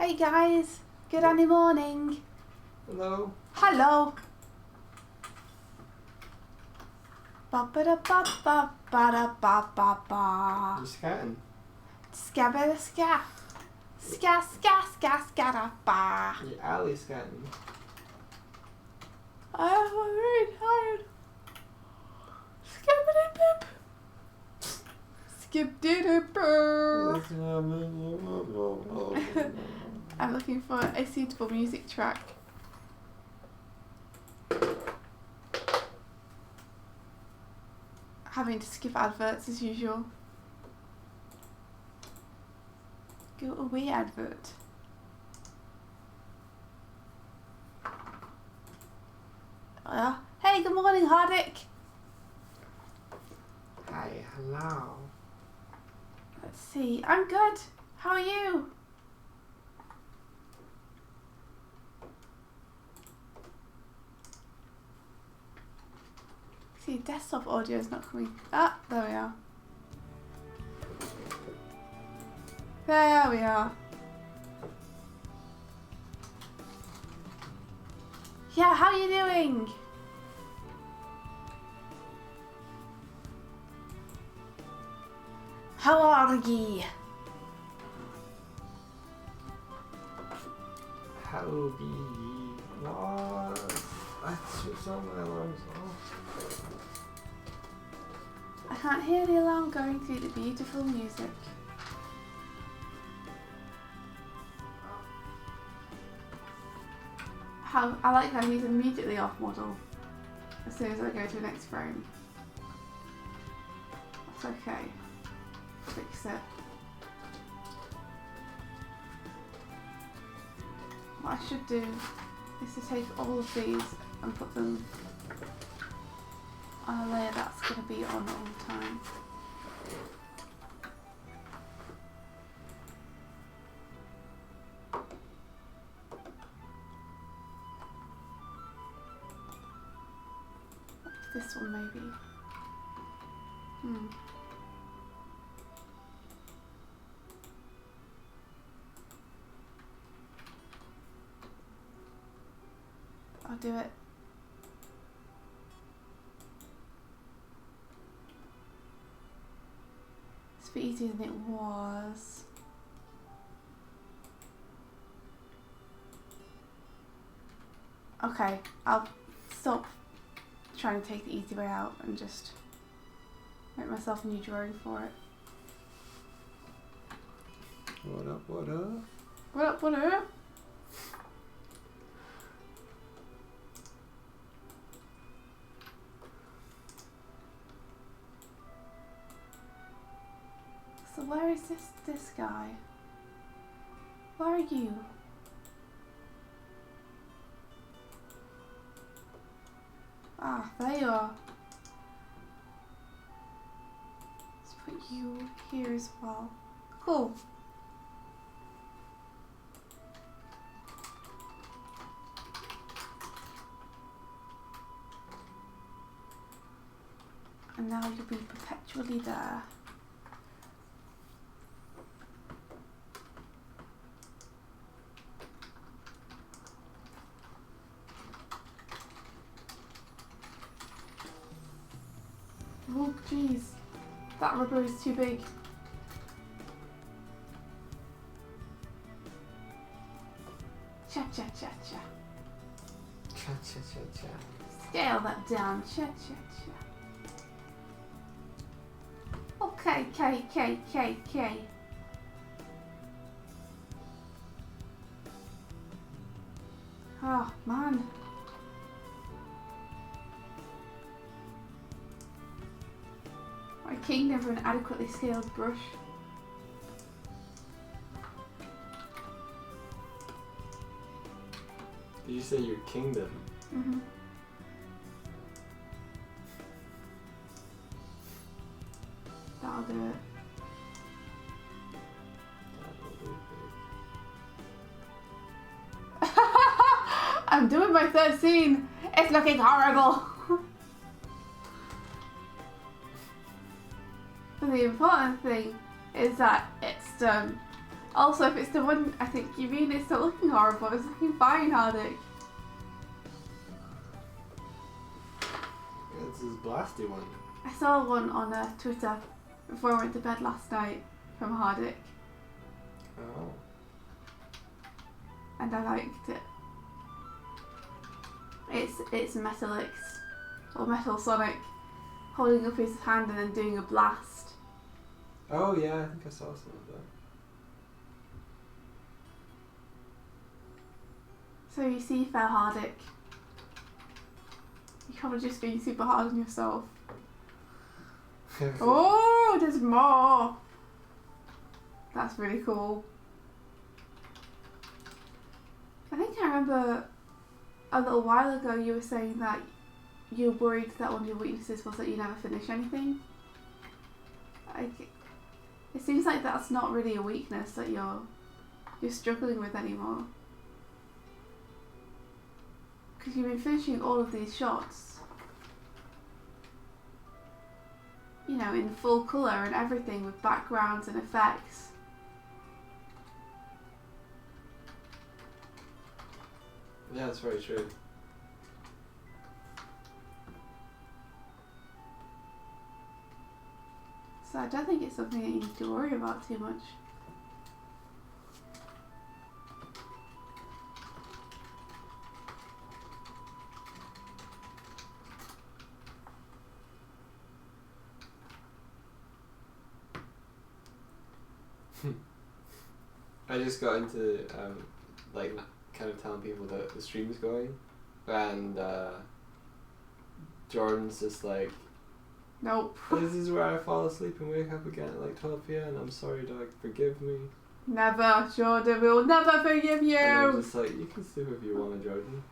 Hey guys, good Annie morning. Hello. Hello. Ba ba da ba ba ba da ba ba ba. You scatting? Ska ba da ska. Ska ska ska ska da ba. You're alley scatting. I'm very tired. Skip it pip. Skip did it burr. I'm looking for a suitable music track. Having to skip adverts as usual. Go away advert. Hey, good morning, Hardick. Hi, hello. Let's see. I'm good. How are you? See, desktop audio is not coming. Ah, there we are. There we are. Yeah, how are you doing? How are ye? How be what? I switched all my alarms off. I can't hear the alarm going through the beautiful music. I like how he's immediately off model as soon as I go to the next frame. That's okay. Fix it. What I should do is to take all of these and put them on a layer that's going to be on all the time. This one maybe. I'll do it. It's a bit easier than it was. Okay, I'll stop trying to take the easy way out and just make myself a new drawing for it. What up, what up? What up, what up? So where is this guy? Where are you? Ah, there you are. Let's put you here as well. Cool. And now you'll be perpetually there. Oh jeez, that rubber is too big. Cha cha cha cha. Cha cha cha cha. Scale that down. Cha cha cha. Okay, K. Oh man. My king never an adequately scaled brush. Did you say your kingdom? Mhm. That'll do it. I'm doing my third scene. It's looking horrible. But the important thing is that it's done. Also, if it's the one I think you mean, it's not looking horrible. It's looking fine, Hardik. It's this blasty one. I saw one on Twitter before I went to bed last night from Hardik, Oh. and I liked it. It's Metalix or Metal Sonic holding up his hand and then doing a blast. Oh yeah, I think I saw some of that. So you see, fair Hardik, you're probably just being super hard on yourself. Oh, there's more. That's really cool. I think I remember a little while ago you were saying that you're worried that one of your weaknesses was that you never finish anything. It seems like that's not really a weakness that you're struggling with anymore. Because you've been finishing all of these shots, you know, in full colour and everything with backgrounds and effects. Yeah, that's very true. So I don't think it's something that you need to worry about too much. I just got into like kind of telling people that the stream's going, and Jordan's just like, Nope. this is where I fall asleep and wake up again at like 12 p.m. and I'm sorry, dog, forgive me. Never, Jordan, we'll never forgive you! And I'm just like, you can sleep if you want to, Jordan.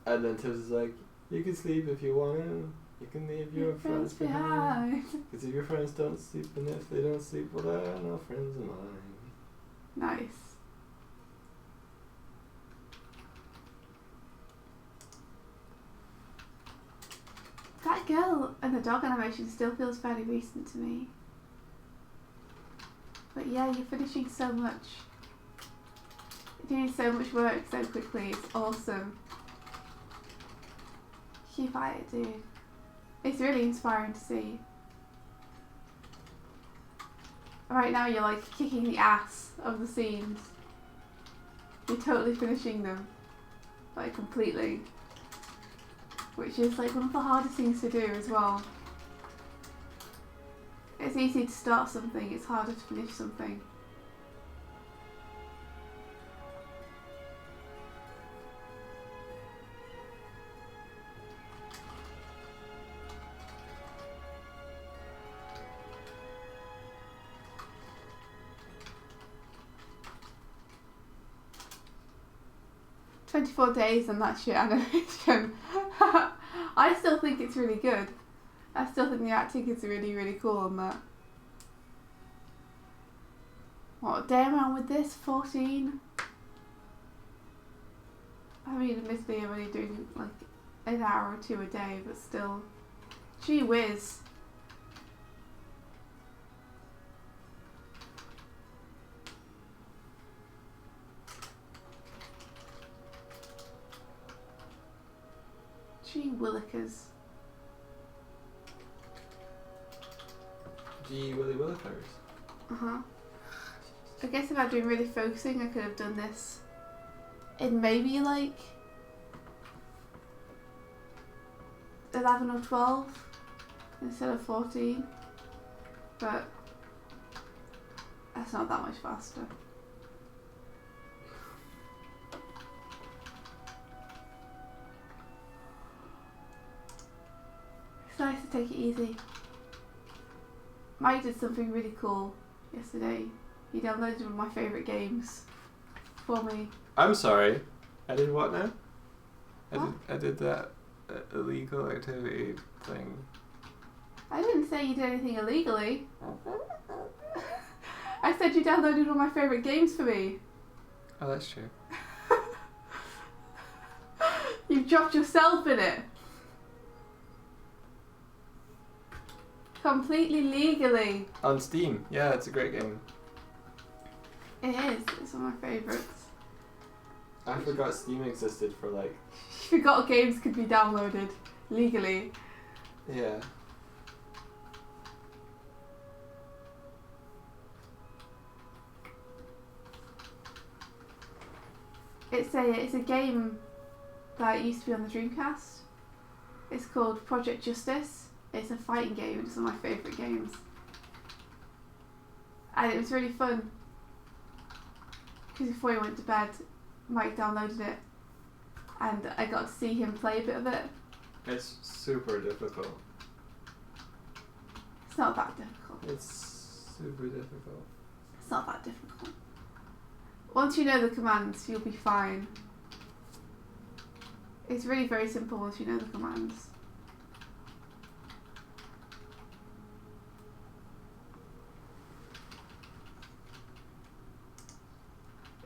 And then Tibbs is like, you can sleep if you want to. You can leave your friends behind. Because if your friends don't sleep, and if they don't sleep, well, they're no friends of mine. Nice. That girl and the dog animation still feels fairly recent to me. But yeah, you're finishing so much. You're doing so much work so quickly, it's awesome. Keep at it, dude. It's really inspiring to see. Right now you're like kicking the ass of the scenes. You're totally finishing them. Like completely. Which is like one of the hardest things to do as well. It's easy to start something, it's harder to finish something. "24 days on that shit animation." I still think it's really good. I still think the acting is really, really cool on that. What day am I on with this? 14? I mean, admittedly I'm only doing like an hour or two a day, but still. Gee whiz. Gee willikers. Gee Willy Willikers. Uh-huh. I guess if I'd been really focusing, I could have done this in maybe like 11 or 12 instead of 14. But that's not that much faster. It's nice to take it easy. Mike did something really cool yesterday. He downloaded one of my favourite games for me. I'm sorry. I did what now? What? I did that illegal activity thing. I didn't say you did anything illegally. I said you downloaded one of my favourite games for me. Oh, that's true. You've dropped yourself in it. Completely legally. On Steam. Yeah, it's a great game. It is. It's one of my favourites. I forgot Steam existed for like... You forgot games could be downloaded legally. Yeah. It's a game that used to be on the Dreamcast. It's called Project Justice. It's a fighting game. It's one of my favourite games. And it was really fun. Because before he went to bed, Mike downloaded it. And I got to see him play a bit of it. It's super difficult. It's not that difficult. It's super difficult. It's not that difficult. Once you know the commands, you'll be fine. It's really very simple once you know the commands.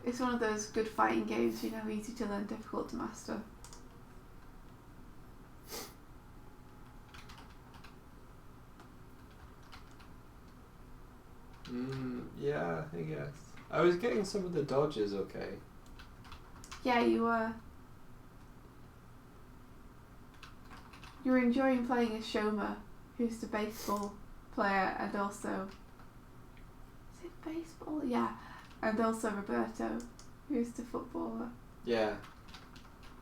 It's one of those good fighting games, you know, easy to learn, difficult to master. Yeah, I guess. I was getting some of the dodges okay. Yeah, you were. You were enjoying playing as Shoma, who's the baseball player, and also... Is it baseball? Yeah. And also Roberto, who's the footballer. Yeah.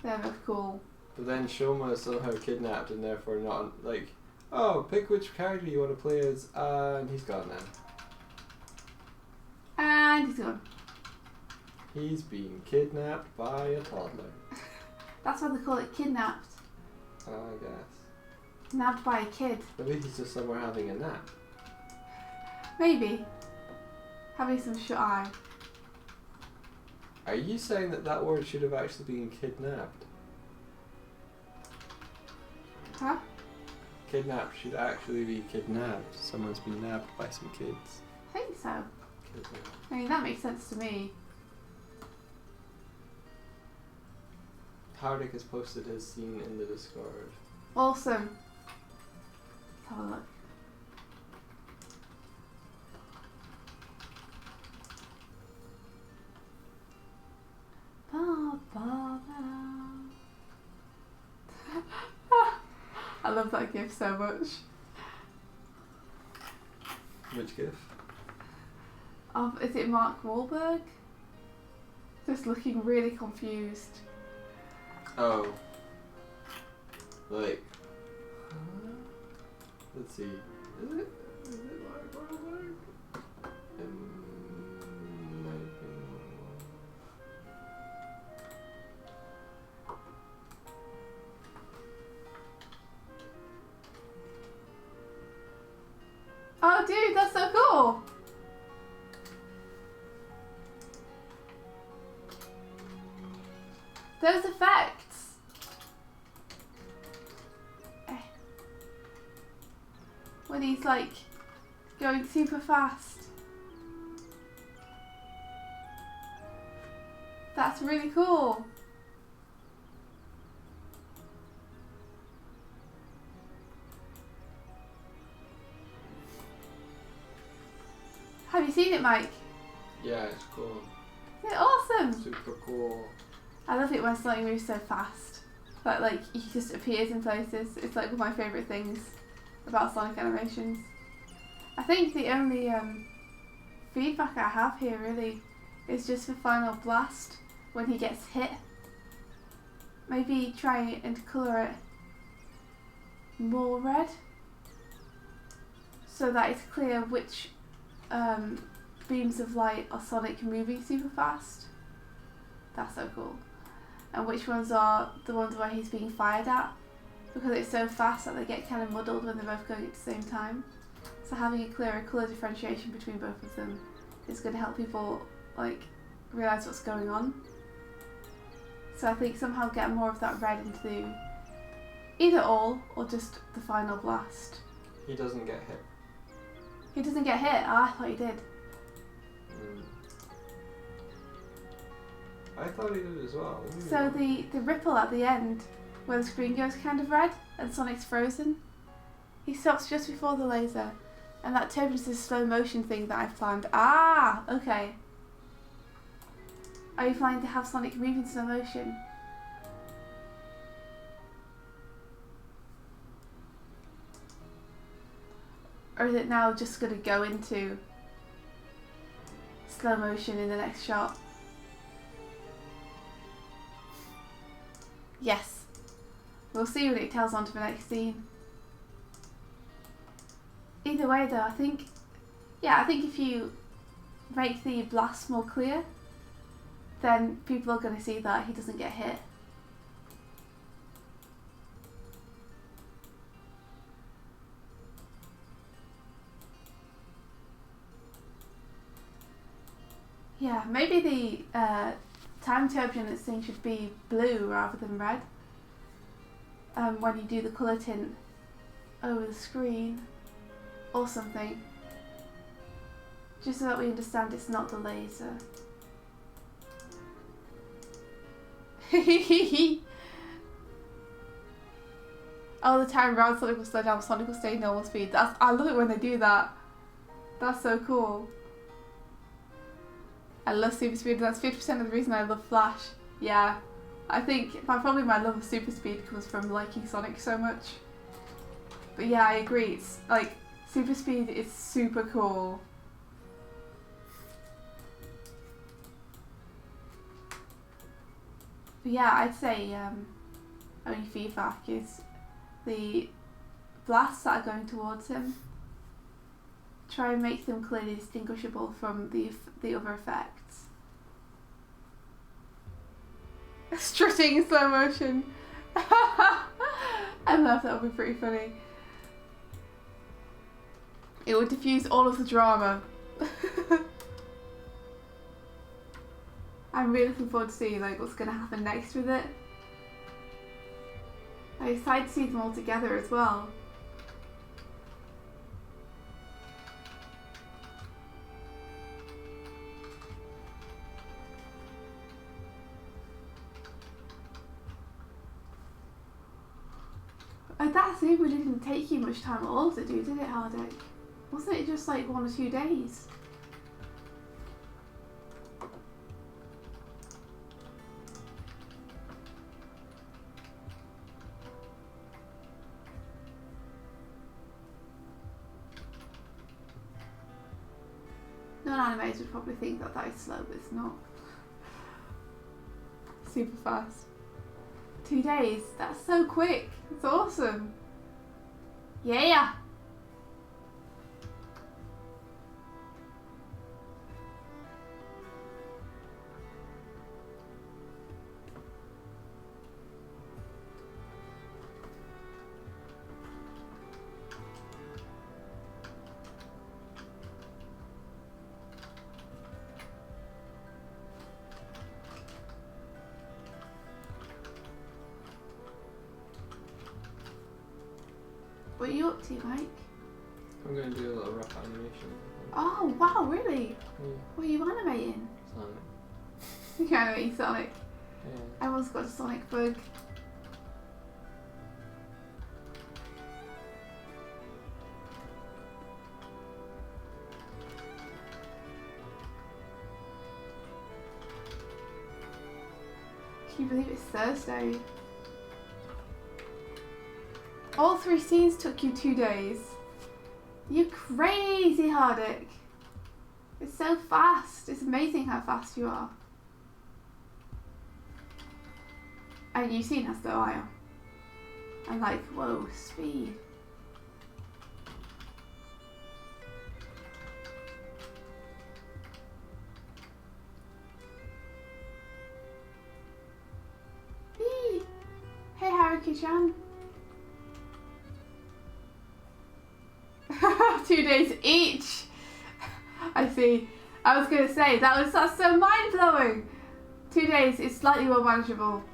They're both cool. But then Shoma is somehow kidnapped and therefore not, like, oh, pick which character you want to play as, and he's gone now. And he's gone. He's been kidnapped by a toddler. That's why they call it kidnapped. I guess. Nabbed by a kid. Maybe he's just somewhere having a nap. Maybe. Having some shut eye. Are you saying that that word should have actually been kidnapped? Huh? Kidnapped should actually be kidnapped. Someone's been nabbed by some kids. I think so. Kidnapped. I mean, that makes sense to me. Hardik has posted his scene in the Discord. Awesome. Let's have a look. Ba, ba, ba. I love that gif so much. Which gif? Is it Mark Wahlberg? Just looking really confused. Oh. Like. Let's see. Is it? Is it Mark Wahlberg? Might be. Oh dude, that's so cool! Those effects! When he's like going super fast. That's really cool. Have you seen it, Mike? Yeah, it's cool. Is it awesome? Super cool. I love it when Sonic moves so fast. But like, he just appears in places. It's like one of my favourite things about Sonic animations. I think the only feedback I have here really is just for Final Blast when he gets hit. Maybe try and colour it more red so that it's clear which beams of light are Sonic moving super fast. That's so cool. And which ones are the ones where he's being fired at, because it's so fast that they get kind of muddled when they're both going at the same time. So having a clearer colour differentiation between both of them is going to help people like realise what's going on. So I think somehow get more of that red into either all or just the Final Blast. He doesn't get hit. He doesn't get hit? Oh, I thought he did. I thought he did as well. So the ripple at the end, where the screen goes kind of red and Sonic's frozen, he stops just before the laser, and that turns into this slow motion thing that I've planned. Ah, okay. Are you planning to have Sonic move in slow motion? Or is it now just going to go into slow motion in the next shot? Yes. We'll see when it tells on to the next scene. Either way though, I think if you make the blast more clear, then people are going to see that he doesn't get hit. Yeah, maybe the time turbulence thing should be blue rather than red when you do the colour tint over the screen or something. Just so that we understand it's not the laser. All the time around Sonic will slow down, Sonic will stay normal speed. I love it when they do that. That's so cool. I love super speed. That's 50% of the reason I love Flash. Yeah, I think probably my love of super speed comes from liking Sonic so much. But yeah, I agree. It's like super speed is super cool. But yeah, I'd say only feedback is the blasts that are going towards him. Try and make them clearly distinguishable from the other effects. Strutting in slow motion. I love that, would be pretty funny. It would diffuse all of the drama. I'm really looking forward to seeing like what's going to happen next with it. I'm excited to see them all together as well. That scene really didn't take you much time at all to do, did it, Hardick? Wasn't it just like 1 or 2 days? Non-animators would probably think that that is slow, but it's not. Super fast. 2 days, that's so quick. It's awesome. Yeah. What are you up to, Mike? I'm going to do a little rough animation. Oh, wow, really? Yeah. What are you animating? Sonic. You're animating Sonic. Yeah. Everyone's got a Sonic bug. Can you believe it's Thursday? All 3 scenes took you 2 days. You crazy, Hardick. It's so fast. It's amazing how fast you are. And you've seen how slow I am. I'm like, whoa, speed. Hey, Haruki-chan. 2 days each. I see. I was gonna say that's so mind blowing. 2 days is slightly more manageable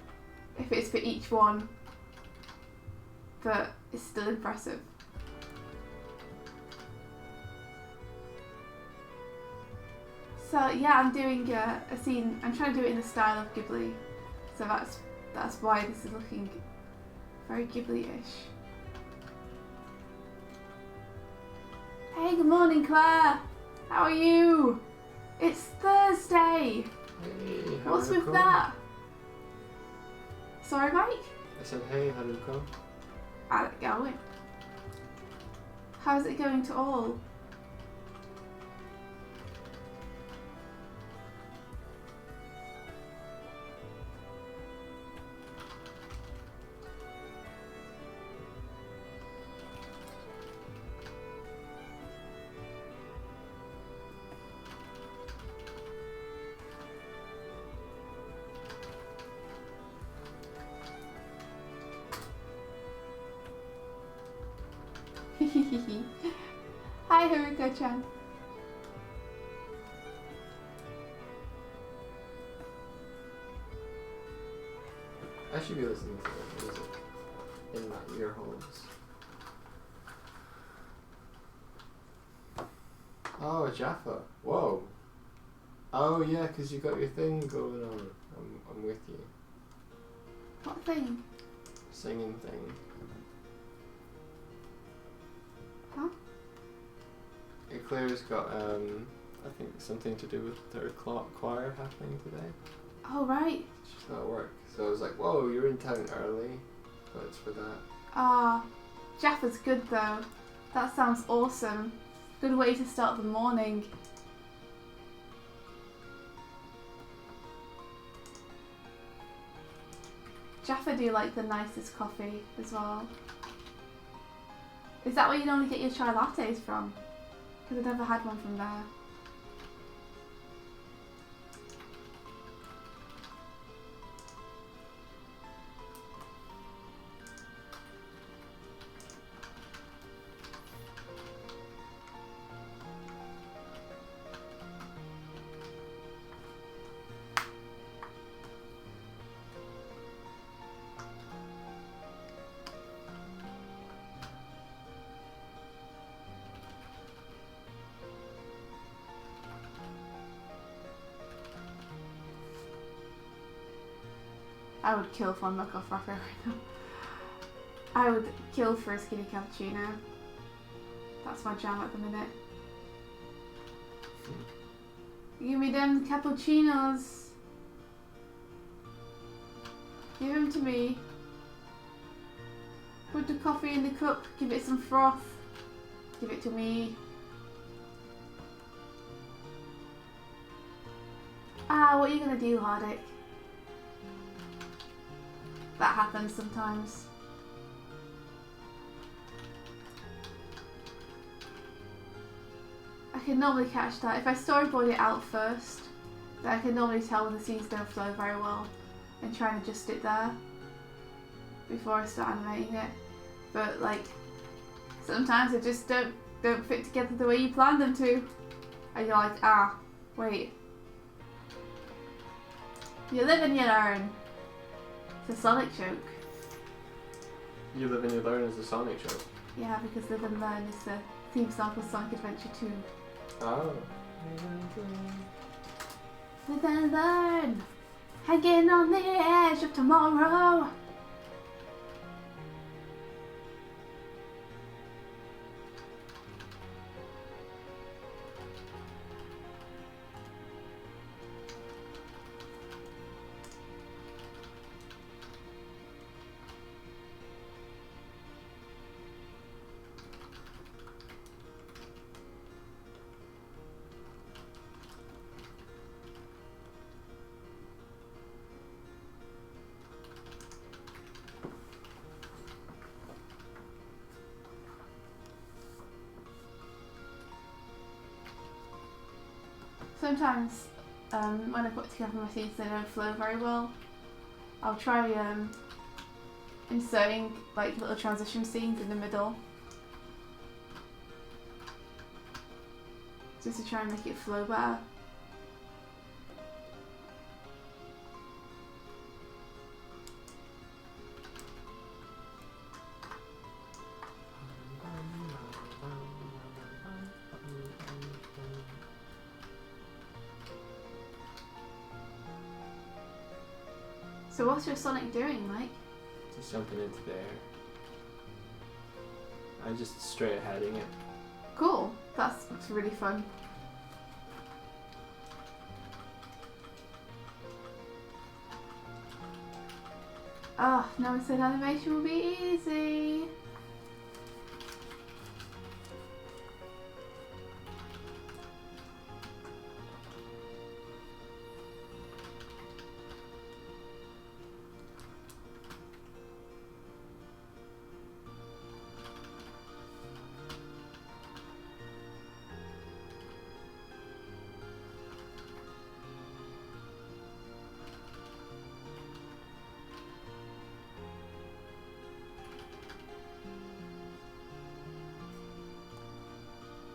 if it's for each one, but it's still impressive. So yeah, I'm doing a scene. I'm trying to do it in the style of Ghibli, so that's why this is looking very Ghibli-ish. Hey, good morning, Claire. How are you? It's Thursday. Hey, What's What's with cool. that? Sorry, Mike? I said, hey, how'd it go? How's it going? How's it going to all? Hi, Haruka-chan. I should be listening to the music in my ear holes. Oh, Jaffa. Whoa. Oh, yeah, because you got your thing going on. I'm with you. What thing? Singing thing. Huh? Claire's got, I think something to do with her choir happening today. Oh, right. She's not at work. So I was like, whoa, you're in town early. But it's for that. Ah, Jaffa's good though. That sounds awesome. Good way to start the morning. Jaffa do like the nicest coffee as well. Is that where you normally get your chai lattes from? Because I've never had one from there. I would kill for a mocha frapper right now. I would kill for a skinny cappuccino. That's my jam at the minute. Give me them cappuccinos. Give them to me. Put the coffee in the cup. Give it some froth. Give it to me. Ah, what are you gonna do, Hardick? That happens sometimes. I can normally catch that. If I storyboard it out first, then I can normally tell when the scenes don't flow very well and try and adjust it there before I start animating it. But like, sometimes they just don't fit together the way you planned them to. And you're like, ah, wait. You live and you learn. It's a Sonic joke. You live and you learn is a Sonic joke. Yeah, because Live and Learn is the theme song for Sonic Adventure 2. Oh. Live and learn! Hanging on the edge of tomorrow! Sometimes when I put together my scenes they don't flow very well. I'll try inserting like little transition scenes in the middle just to try and make it flow better. So what's your Sonic doing, Mike? Just jumping into the air. I'm just straight heading it. Cool. That's really fun. Oh, no one said animation will be easy.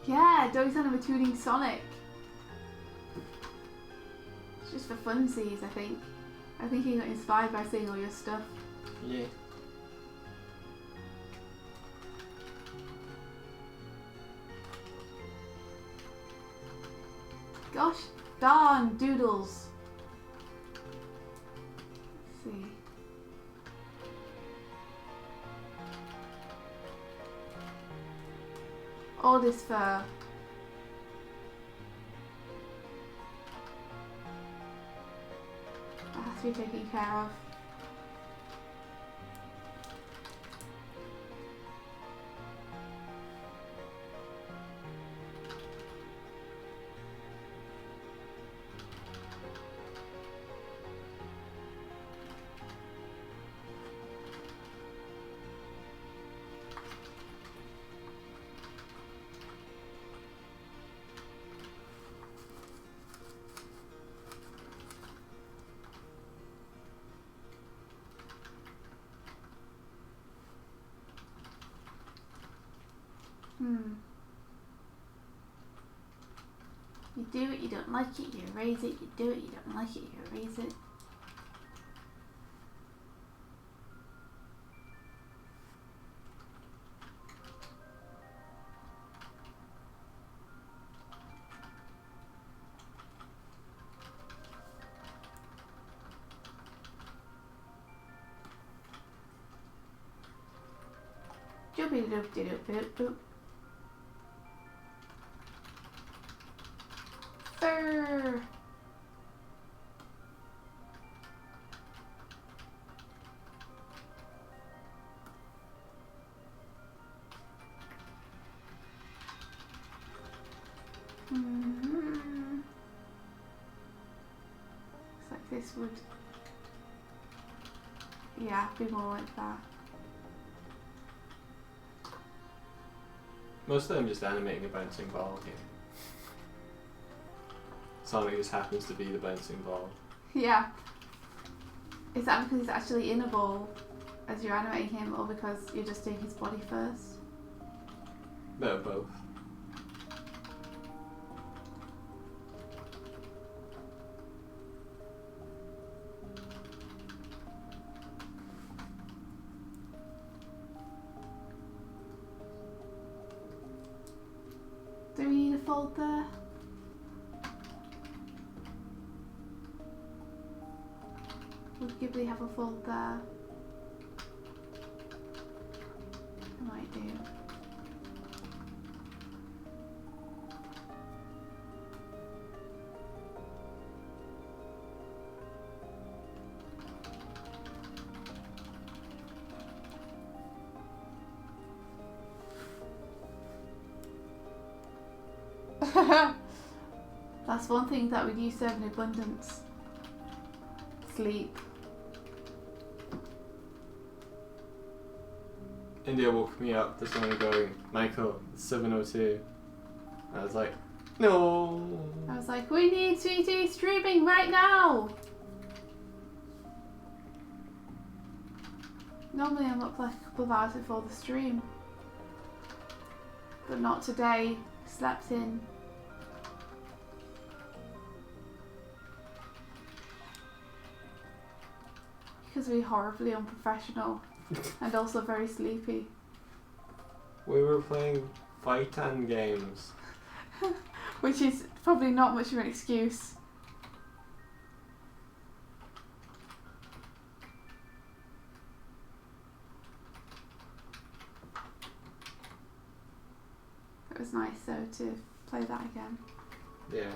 Yeah, Doug's animatooning Sonic. It's just for funsies, I think. I think he got inspired by seeing all your stuff. Yeah. Gosh darn doodles. Let's see. All this fur. That has to be taken care of. You do it, you don't like it, you erase it, you do it, you don't like it, you erase it. Doop doop doop doop doop. Fur. Looks like this would, yeah, be more like that. Most of them just animating a bouncing ball here. Sonic just happens to be the bouncing ball. Yeah. Is that because he's actually in a ball as you're animating him, or because you're just doing his body first? Bit of both. Do we need a fold there? Would Ghibli have a fold there? I might do. That's one thing that we do serve in abundance. Sleep. India woke me up this morning going, Michael, it's 7:02. I was like, no. I was like, we need Sweetie streaming right now! Normally I'm up like a couple of hours before the stream. But not today. Slept in. Because we're horribly unprofessional and also very sleepy. We were playing Vitan games. Which is probably not much of an excuse. It was nice though to play that again. Yeah.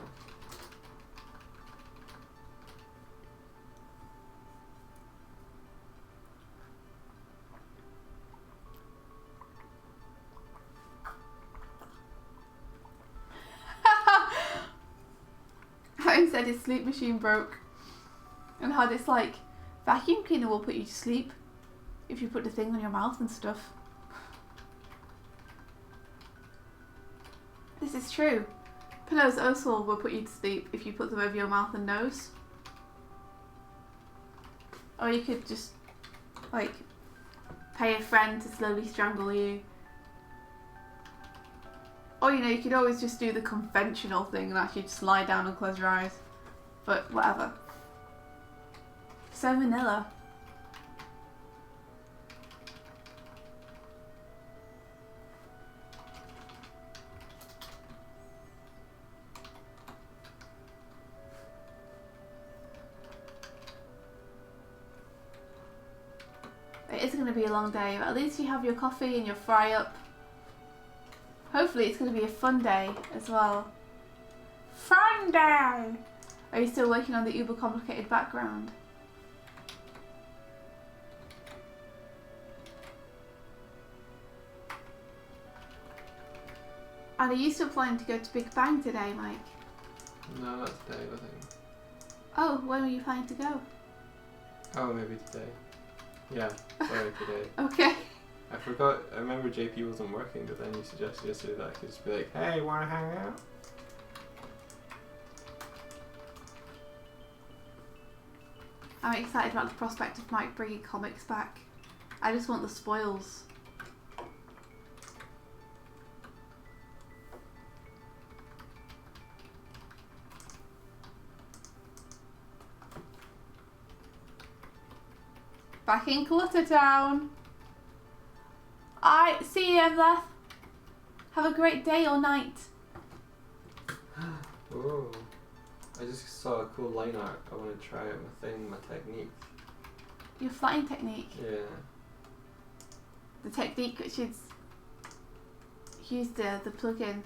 Ryan said his sleep machine broke and had this like vacuum cleaner will put you to sleep if you put the thing on your mouth and stuff. This is true. Pillows also will put you to sleep if you put them over your mouth and nose. Or you could just like pay a friend to slowly strangle you. Or you could always just do the conventional thing and actually just lie down and close your eyes. But whatever. So vanilla. It is going to be a long day, but at least you have your coffee and your fry up. Hopefully it's going to be a fun day as well. Fun day! Are you still working on the uber complicated background? And are you still planning to go to Big Bang today, Mike? No, not today, I think. Oh, when were you planning to go? Oh, maybe today. Yeah, sorry, today. Okay. I forgot, I remember JP wasn't working, but then you suggested yesterday that I could just be like, hey, wanna hang out? I'm excited about the prospect of Mike bringing comics back. I just want the spoils. Back in Cluttertown. Alright, see you, Evleth. Have a great day or night. Oh, I just saw a cool line art. I want to try out my technique. Your flying technique. Yeah. The technique which is use the plugin.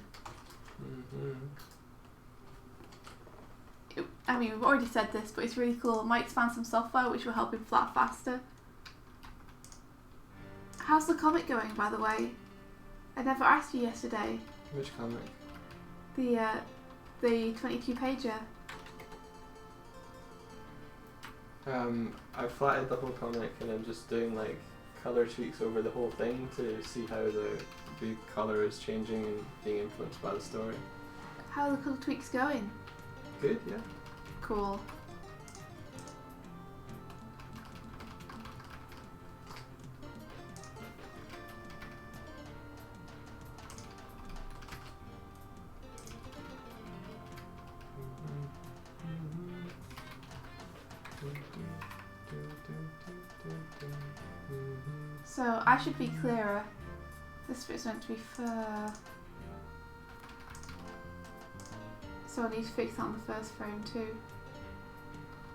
I mean, we've already said this, but it's really cool. Mike's found some software which will help him flat faster. How's the comic going, by the way? I never asked you yesterday. Which comic? The 22-pager. I flatted the whole comic and I'm just doing like color tweaks over the whole thing to see how the color is changing and being influenced by the story. How are the colour tweaks going? Good, yeah. Cool. So I should be clearer. This bit's meant to be fur. So I need to fix that on the first frame too.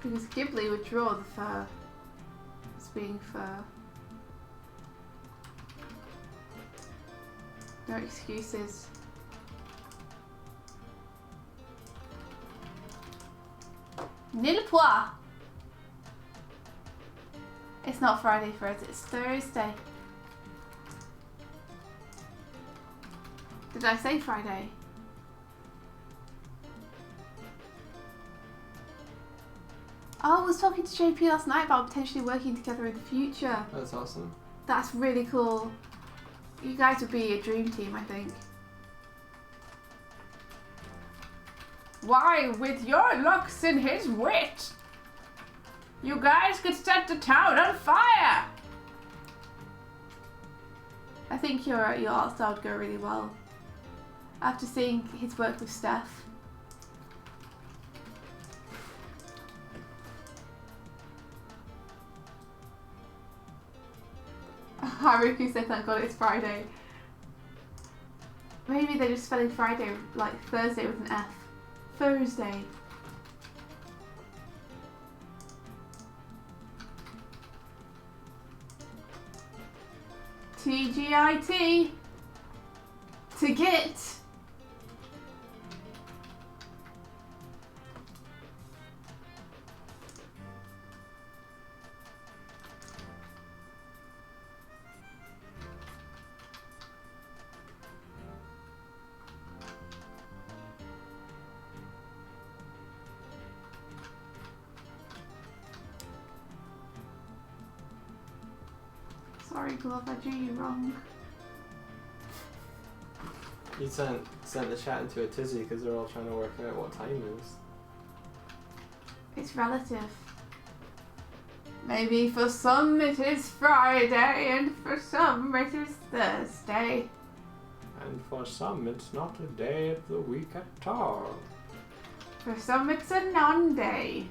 Because Ghibli would draw the fur as being fur. No excuses. Nil pois! It's not Friday for us, it's Thursday. Did I say Friday? Oh, I was talking to JP last night about potentially working together in the future. That's awesome. That's really cool. You guys would be a dream team, I think. Why, with your looks and his wit, you guys could set the town on fire! I think your art style would go really well. After seeing his work with Steph. Haruki said thank God it's Friday. Maybe they're just spelling Friday like Thursday with an F. Thursday. TGIT. To get. Sorry, glove, I drew you wrong. You sent the chat into a tizzy because they're all trying to work out what time it is. It's relative. Maybe for some it is Friday, and for some it is Thursday. And for some it's not a day of the week at all. For some it's a non-day.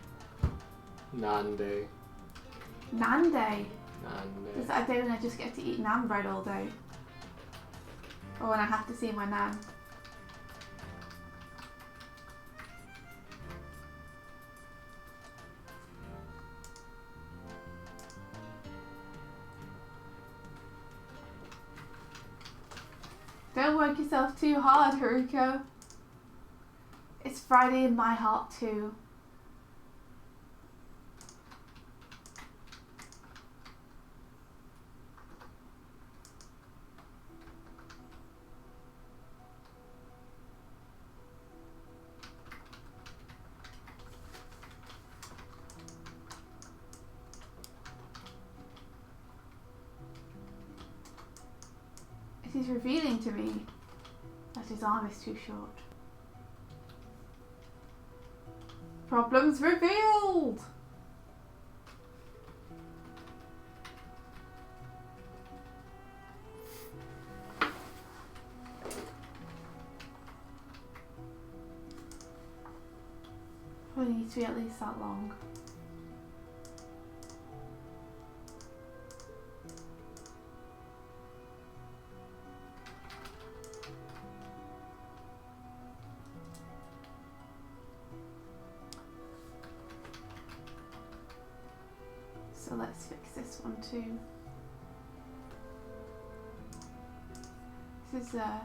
Non-day. Nan-day. Non-day. Is that a day when I just get to eat naan bread all day? Or when I have to see my nan? Don't work yourself too hard, Haruko. It's Friday in my heart too. It is revealing to me that his arm is too short. Problems revealed! Probably needs to be at least that long. So let's fix this one too. This is I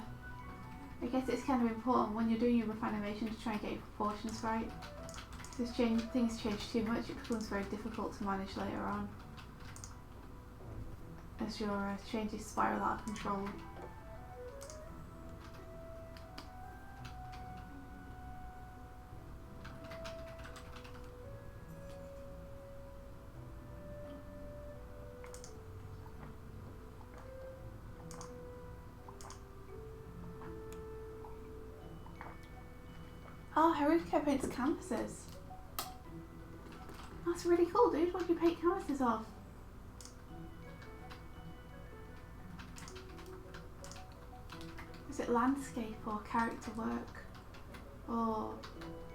guess it's kind of important when you're doing your rough animation to try and get your proportions right. Because things change too much, it becomes very difficult to manage later on. As your changes spiral out of control. Oh, Haruko paints canvases. That's really cool, dude. What do you paint canvases of? Is it landscape or character work? Or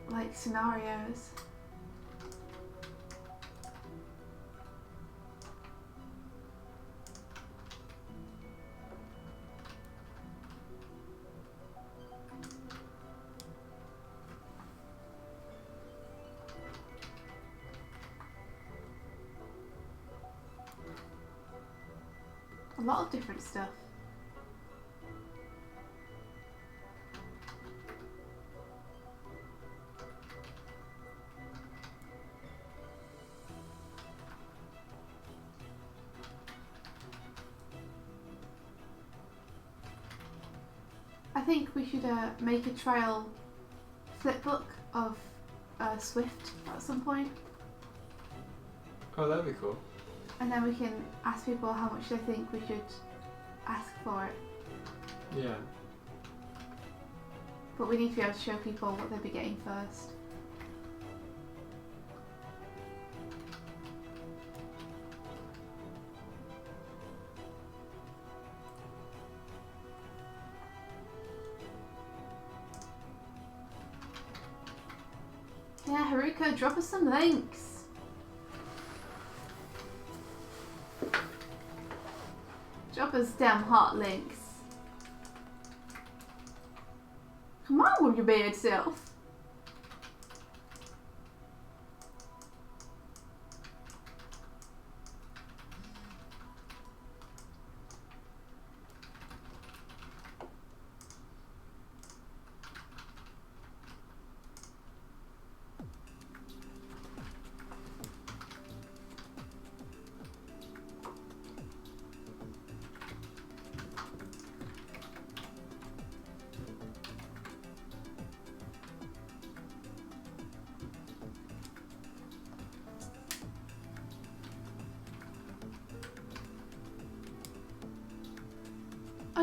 like scenarios? A lot of different stuff. I think we should make a trial flipbook of Swift at some point. Oh, that'd be cool. And then we can ask people how much they think we should ask for it. Yeah. But we need to be able to show people what they'll be getting first. Yeah, Haruko, drop us some links. Drop us damn hot links. Come on with your bad self.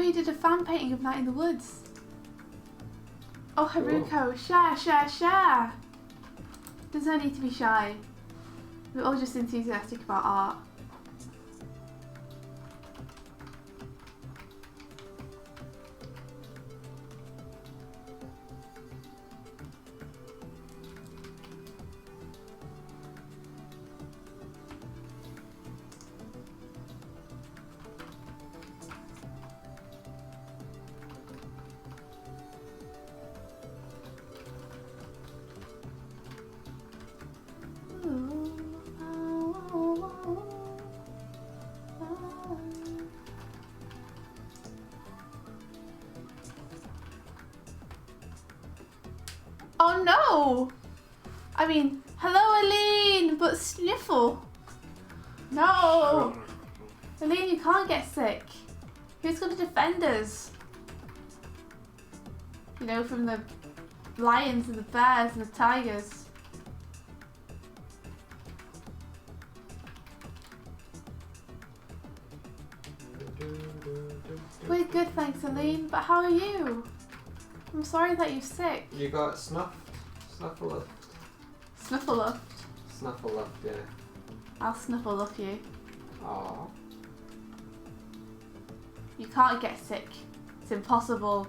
you did a fan painting of Night in the Woods. Oh, Cool. Haruko, share. There's no need to be shy. We're all just enthusiastic about art. Oh no! I mean, hello Aline, but sniffle. No! Aline, you can't get sick. Who's going to defend us? You know, from the lions and the bears and the tigers. We're good, thanks Aline, but how are you? I'm sorry that you're sick. You got snuffle up. Snuffle up. Snuffle up, yeah. I'll snuffle up you. Aww. You can't get sick. It's impossible.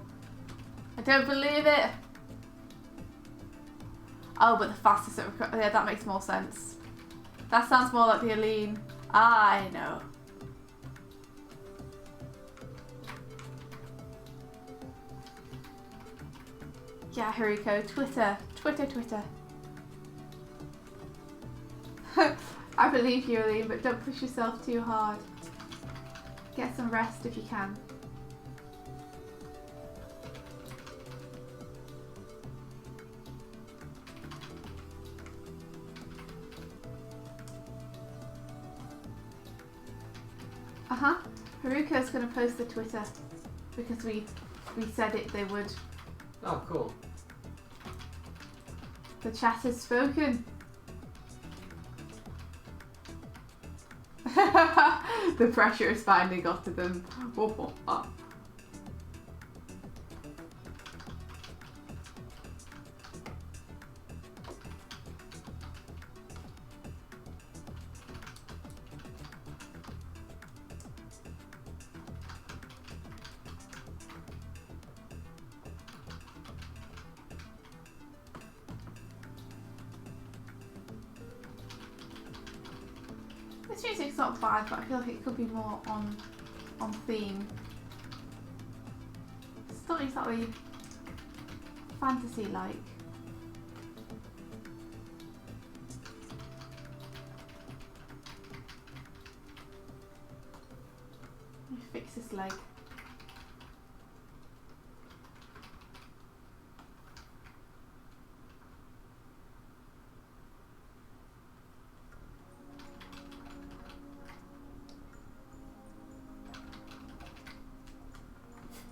I don't believe it. Oh, but the fastest yeah, that makes more sense. That sounds more like the Aline. I know. Yeah, Haruko, Twitter. I believe you, Aline, but don't push yourself too hard. Get some rest if you can. Haruko's gonna post the Twitter because we said it they would. Oh, cool. The chat has spoken. The pressure is finally got to them. This music's not bad, but I feel like it could be more on theme. It's not exactly fantasy-like. Let me fix this leg.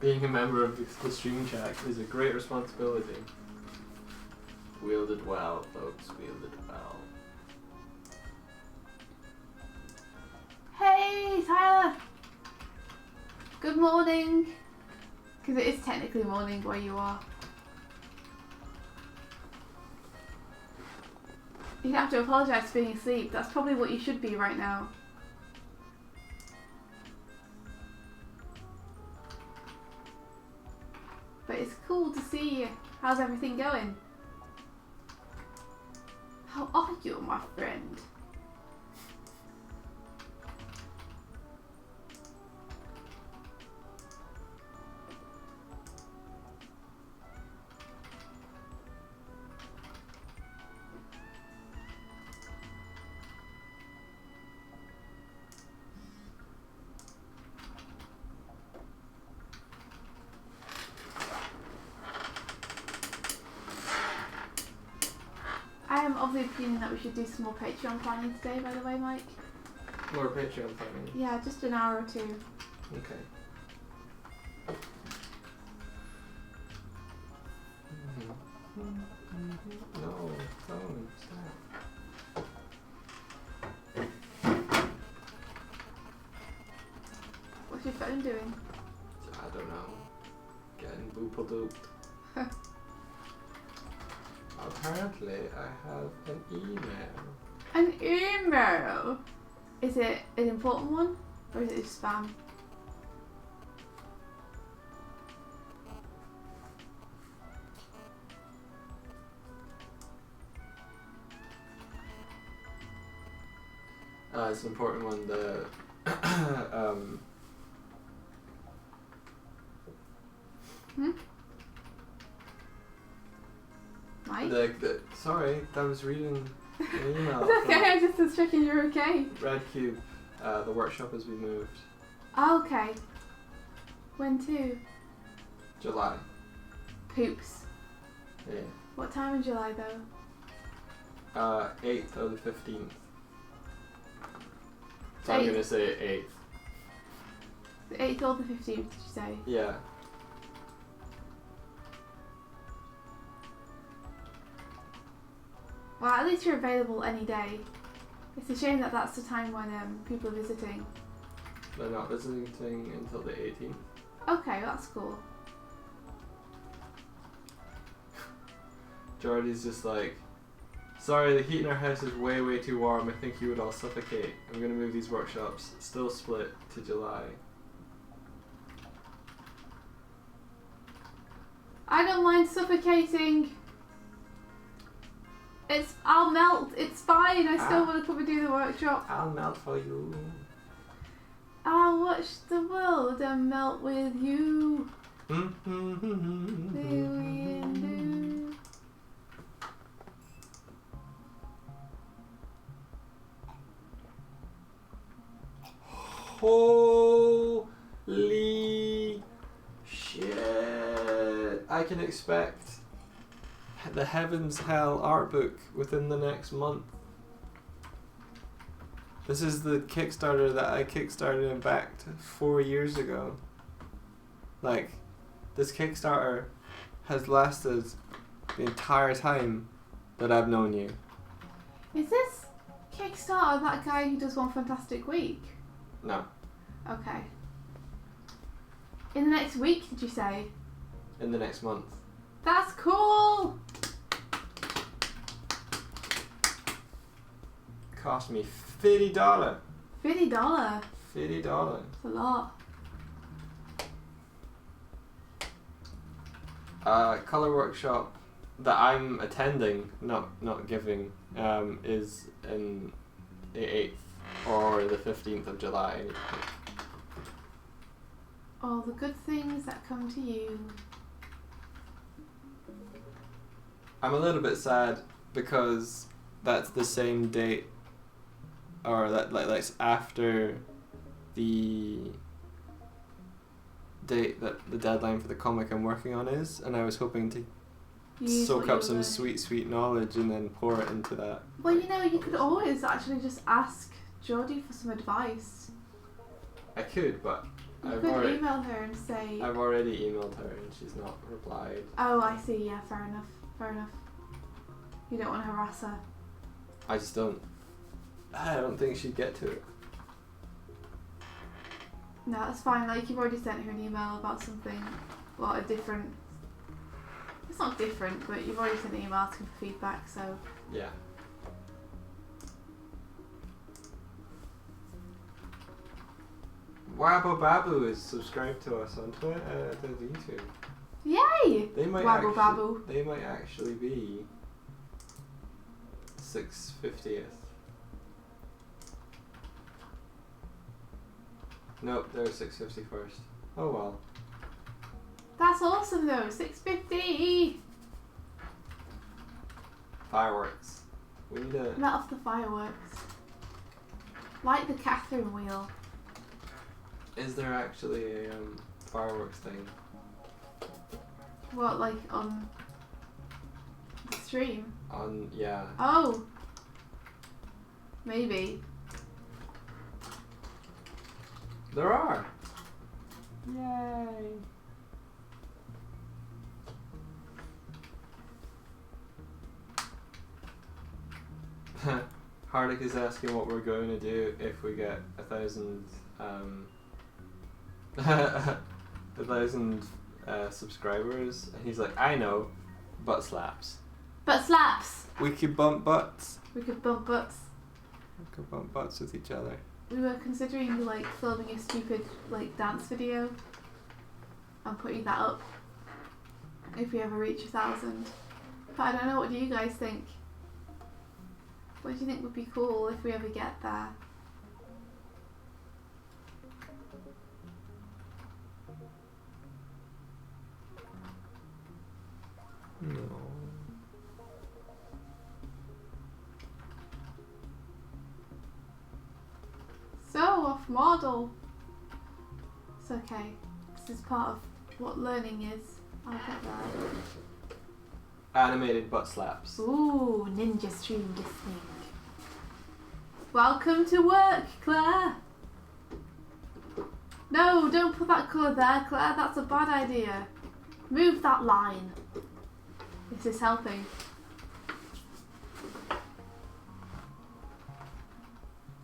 Being a member of the stream chat is a great responsibility. Wielded well, folks, wielded well. Hey, Tyler! Good morning! Because it is technically morning where you are. You have to apologise for being asleep. That's probably what you should be right now. But it's cool to see you. How's everything going? How are you, my friend? I am of the opinion that we should do some more Patreon planning today, by the way, Mike. More Patreon planning? Yeah, just an hour or two. Okay. No, phone, stop. What's your phone doing? I don't Boop-a-doop. Apparently, I have an email. An email? Is it an important one? Or is it just spam? It's an important one. The Mike? Sorry, I was reading an email. It's okay, I just was checking you're okay. Red Cube, the workshop has been moved. Oh, okay. When to? July. Poops. Yeah. What time in July though? 8th or the 15th. So I'm 8th. gonna say 8th. The 8th or the 15th, did you say? Yeah. Well, at least you're available any day. It's a shame that that's the time when people are visiting. They're not visiting until the 18th. Okay, that's cool. Jordy's just like, sorry, the heat in our house is way, way too warm. I think you would all suffocate. I'm gonna move these workshops, still split, to July. I don't mind suffocating. I'll melt. It's fine. I still want to come and do the workshop. I'll melt for you. I'll watch the world and melt with you. Holy shit. I can expect the Heavens Hell art book within the next month. This is the Kickstarter that I kickstarted and backed 4 years ago. Like, this Kickstarter has lasted the entire time that I've known you. Is this Kickstarter that guy who does One Fantastic Week? No. Okay. In the next week, did you say? In the next month. That's cool! Cost me $50. $50? $50. That's a lot. Colour workshop that I'm attending, not giving, is in the 8th or the 15th of July. All the good things that come to you. I'm a little bit sad because that's the same date, or that's after the date that the deadline for the comic I'm working on is, and I was hoping to Use soak what up you some learn. sweet knowledge and then pour it into that. Well, you know, you could always actually just ask Geordie for some advice. I could, but You I've could already email her and say... I've already emailed her and she's not replied. Oh, I see, yeah, fair enough. Fair enough. You don't want to harass her. I just don't. I don't think she'd get to it. No, that's fine. Like, you've already sent her an email about something. Well, a different... It's not different, but you've already sent an email asking for feedback, so... Yeah. Wabble Babu is subscribed to us on Twitter, to YouTube. Yay! They might Wabble babble. They might actually be 650th. Nope, they're 651st. Oh well. That's awesome though, 650! Fireworks. We need a... Let off the fireworks. Like the Catherine wheel. Is there actually a fireworks thing? What, like on the stream? Yeah. Oh! Maybe. There are! Yay! Hardick is asking what we're going to do if we get 1,000 subscribers, and he's like, I know, butt slaps. Butt slaps! We could bump butts. We could bump butts. We could bump butts with each other. We were considering like filming a stupid like dance video and putting that up if we ever reach 1,000. But I don't know, what do you guys think? What do you think would be cool if we ever get there? No. So off model. It's okay. This is part of what learning is. I'll get there. Animated butt slaps. Ooh, ninja stream listening. Welcome to work, Claire. No, don't put that colour there, Claire. That's a bad idea. Move that line. This is helping.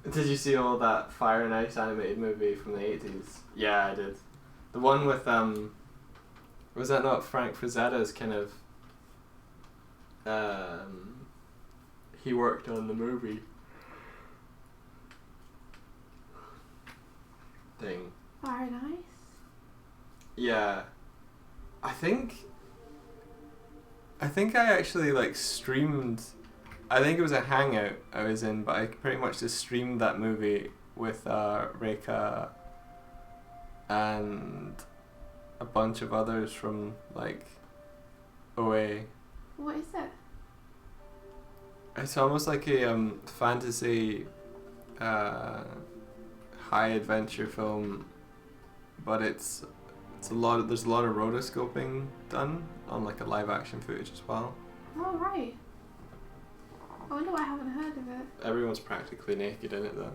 Did you see all that Fire and Ice animated movie from the 80s? Yeah, I did. The one with, was that not Frank Frazetta's kind of, he worked on the movie thing. Fire and Ice? Yeah. I think I actually like streamed, I think it was a hangout I was in, but I pretty much just streamed that movie with Reka and a bunch of others from like OA. What is it? It's almost like a fantasy high adventure film, but there's a lot of rotoscoping done on like a live action footage as well. Oh right. I wonder why I haven't heard of it. Everyone's practically naked in it though.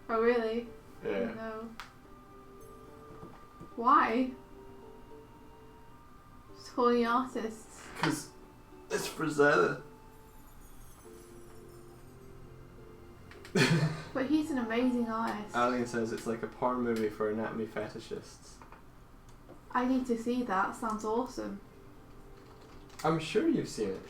Oh really? Yeah. No. Why? Just horny artists. Because it's Frazetta. But he's an amazing artist. Alien says it's like a porn movie for anatomy fetishists. I need to see that. Sounds awesome. I'm sure you've seen it.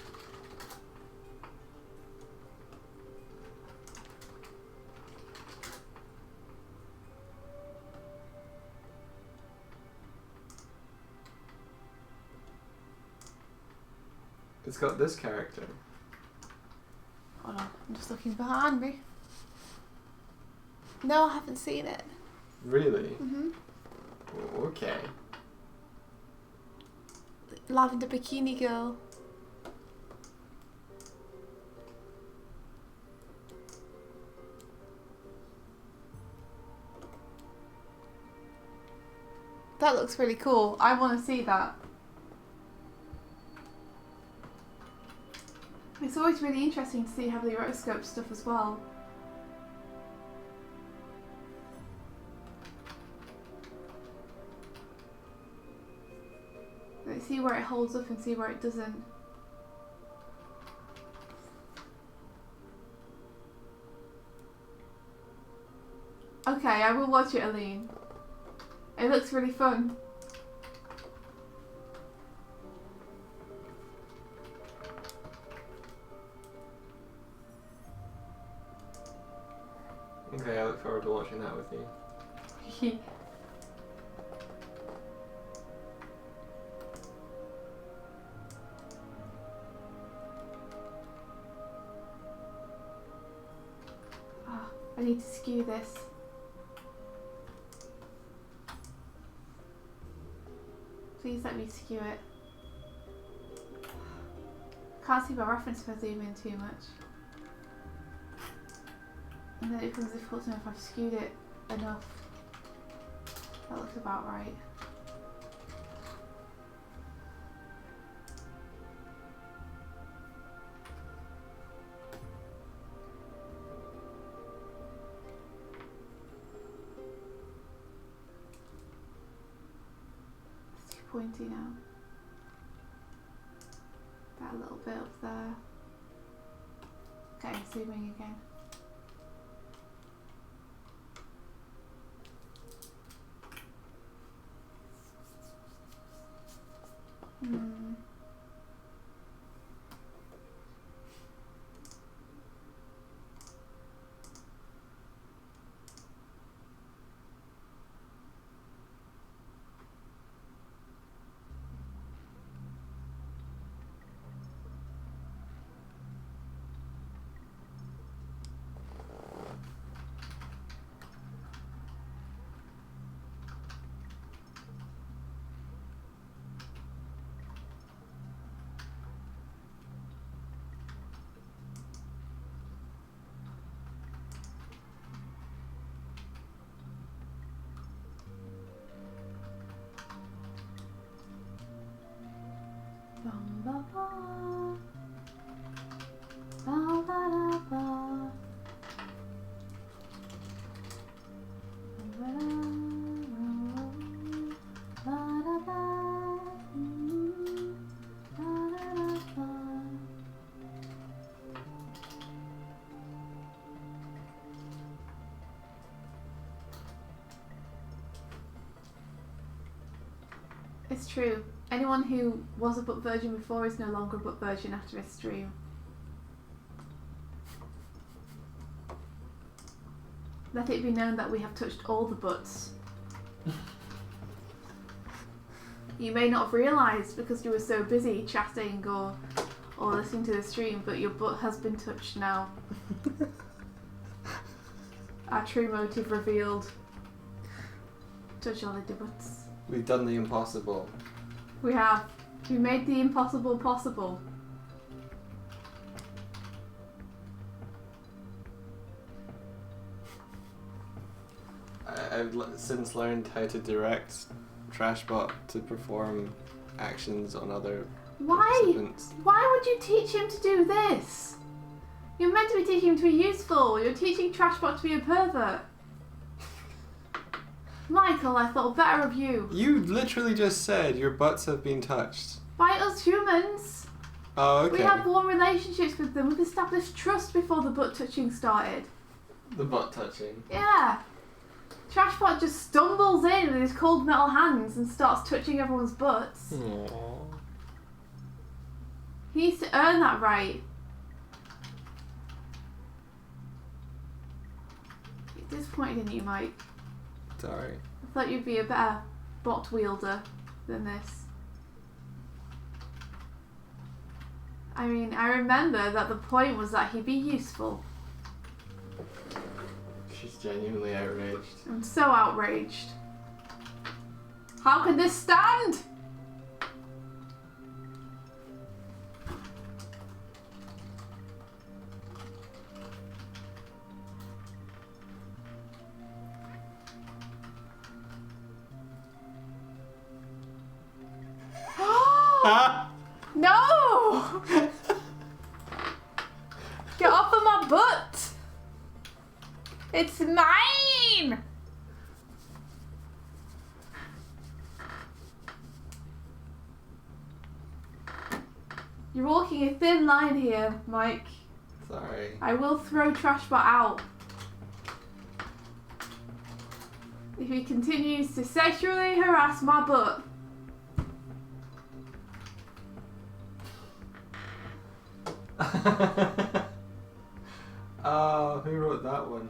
It's got this character. Hold on, I'm just looking behind me. No, I haven't seen it. Really? Mhm. Okay. Lavender Bikini Girl. That looks really cool. I want to see that. It's always really interesting to see how they rotoscope stuff as well. Like, see where it holds up and see where it doesn't. Okay, I will watch it, Aline. It looks really fun. Okay, I look forward to watching that with you. I need to skew this. Please let me skew it. Can't see my reference if I zoom in too much. And then it becomes difficult to know if I've skewed it enough. That looks about right. It's too pointy now. That little bit up there. Okay, zooming again. It's true. Anyone who was a book virgin before is no longer a book virgin after this stream. Let it be known that we have touched all the butts. You may not have realised because you were so busy chatting or listening to the stream, but your butt has been touched now. Our true motive revealed. Touch all the butts. We've done the impossible. We have. We made the impossible possible. I've since learned how to direct Trashbot to perform actions on other participants. Why would you teach him to do this? You're meant to be teaching him to be useful. You're teaching Trashbot to be a pervert. Michael, I thought better of you. You literally just said your butts have been touched. By us humans. Oh, okay. We have warm relationships with them. We've established trust before the butt touching started. The butt touching? Yeah. Trashbot just stumbles in with his cold metal hands and starts touching everyone's butts. Aww. He needs to earn that right. You're disappointed in you, Mike. Sorry. I thought you'd be a better bot wielder than this. I mean, I remember that the point was that he'd be useful. She's genuinely outraged. I'm so outraged. How can this stand? No! Get off of my butt! It's mine! You're walking a thin line here, Mike. Sorry. I will throw Trashbot out. If he continues to sexually harass my butt. Oh, who wrote that one?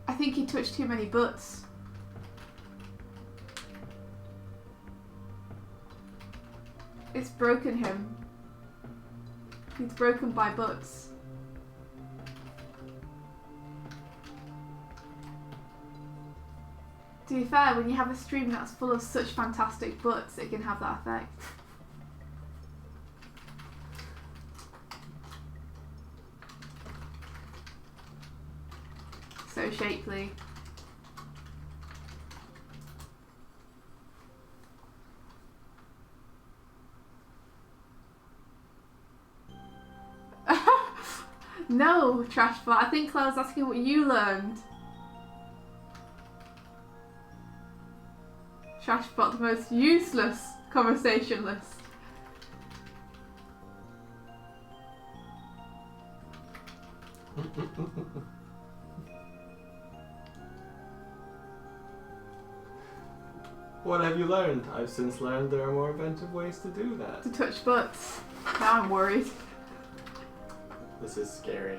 I think he touched too many butts. It's broken him. He's broken by butts. To be fair, when you have a stream that's full of such fantastic butts, it can have that effect. So shapely. No, Trashbot. I think Claire's asking what you learned. Trashbot, the most useless conversationalist. What have you learned? I've since learned there are more inventive ways to do that. To touch butts. Now I'm worried. This is scary.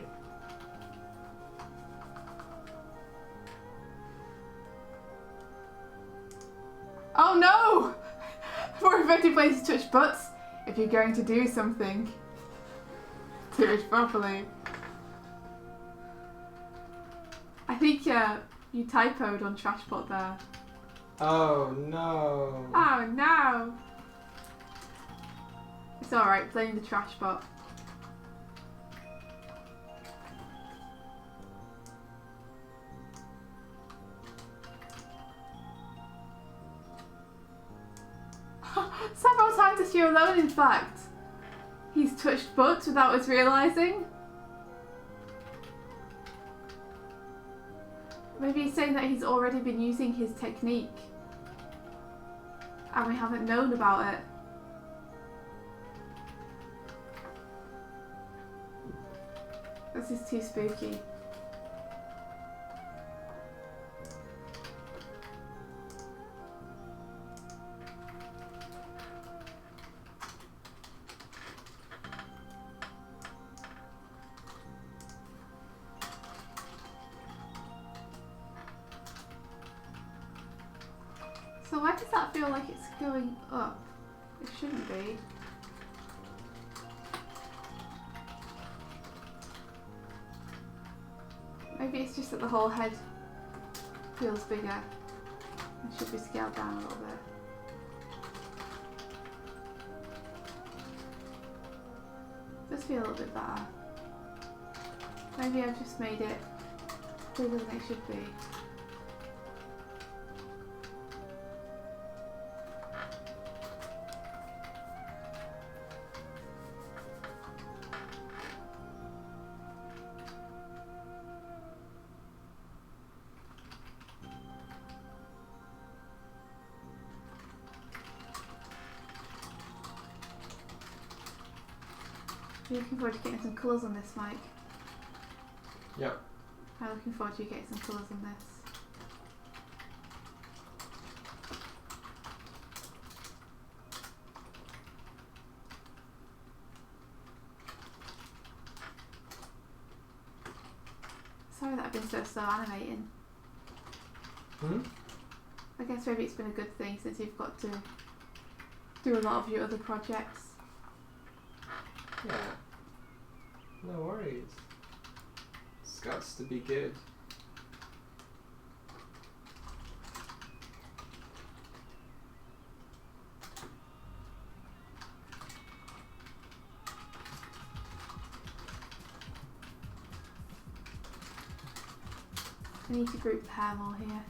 Oh no! More effective ways to touch butts. If you're going to do something, do it properly. I think you typoed on Trashbot there. Oh no. Oh no! It's alright, blame the Trashbot. several times this year alone, in fact. He's touched butts without us realising. Maybe he's saying that he's already been using his technique and we haven't known about it. This is too spooky. So why does that feel like it's going up? It shouldn't be. Maybe it's just that the whole head feels bigger. It should be scaled down a little bit. Just feel a little bit better. Maybe I've just made it bigger than it should be. Are you looking forward to getting some colours on this, Mike? Yep. I'm looking forward to you getting some colours on this. Sorry that I've been so slow animating. I guess maybe it's been a good thing since you've got to do a lot of your other projects. Yeah. No worries. It's got to be good. I need to group the hair more here.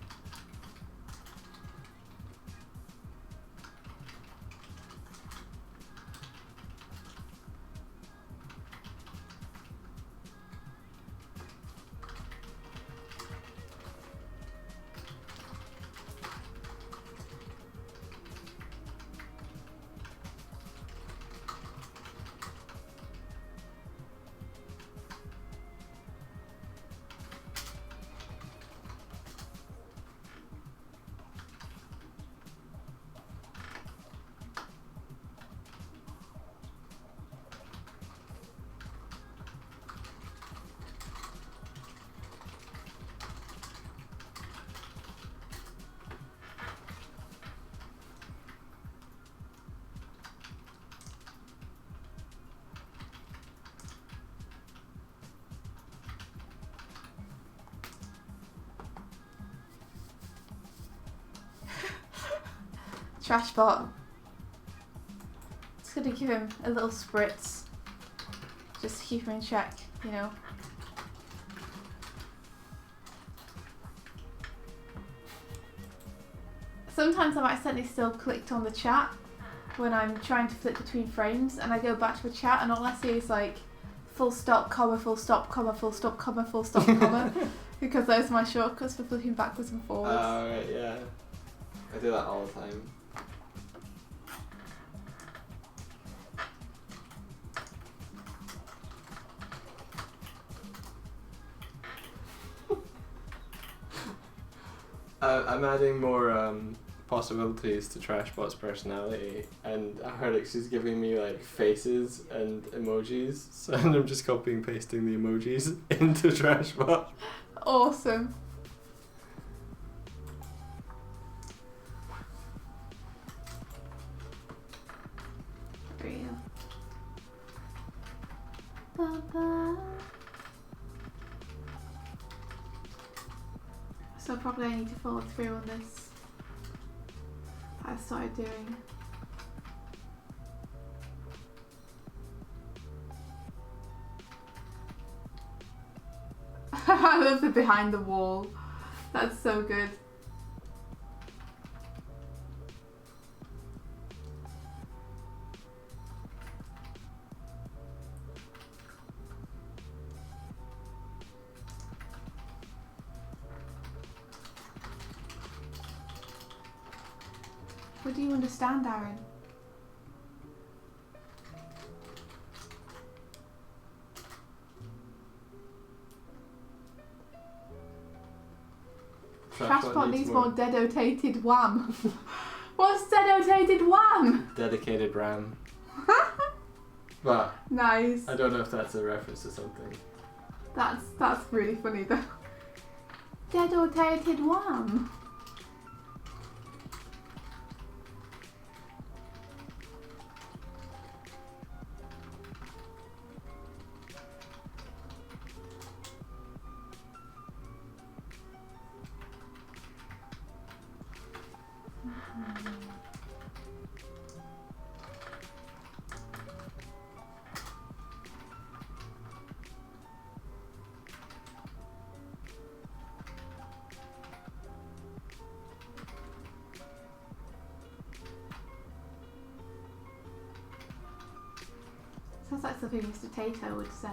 Trash bot. Just gonna give him a little spritz. Just to keep him in check, you know. Sometimes I've accidentally still clicked on the chat when I'm trying to flip between frames and I go back to the chat and all I see is like full stop, comma, full stop, comma, full stop, comma, full stop, comma. Because those are my shortcuts for flipping backwards and forwards. Oh, right, yeah. I do that all the time. I'm adding more possibilities to Trashbot's personality, and I heard she's giving me like faces and emojis, so I'm just copying and pasting the emojis into Trashbot. Awesome. There you go. Ba-ba. So probably I need to follow through on this that I started doing. I love the behind the wall. That's so good. What do you understand, Aaron? Trashpot needs more dedicated wham. What's dedicated wham? Dedicated RAM. But nice. I don't know if that's a reference to something. That's really funny though. Dedicated wham. Sounds like something Mr. Tato would say.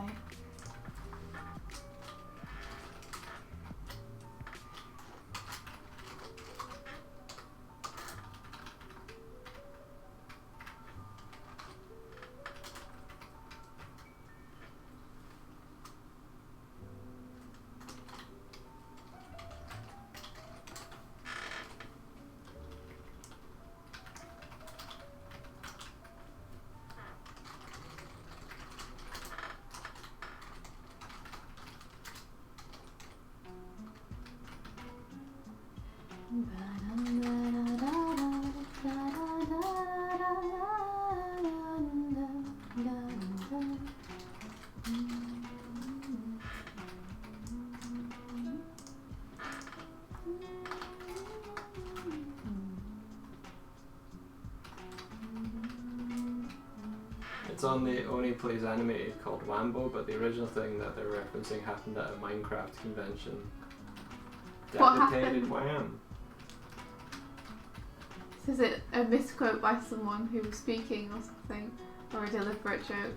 It's on the Oni Plays Animated called Wambo, but the original thing that they're referencing happened at a Minecraft convention. What Dedicated happened? Wham. So is it a misquote by someone who was speaking or something? Or a deliberate joke?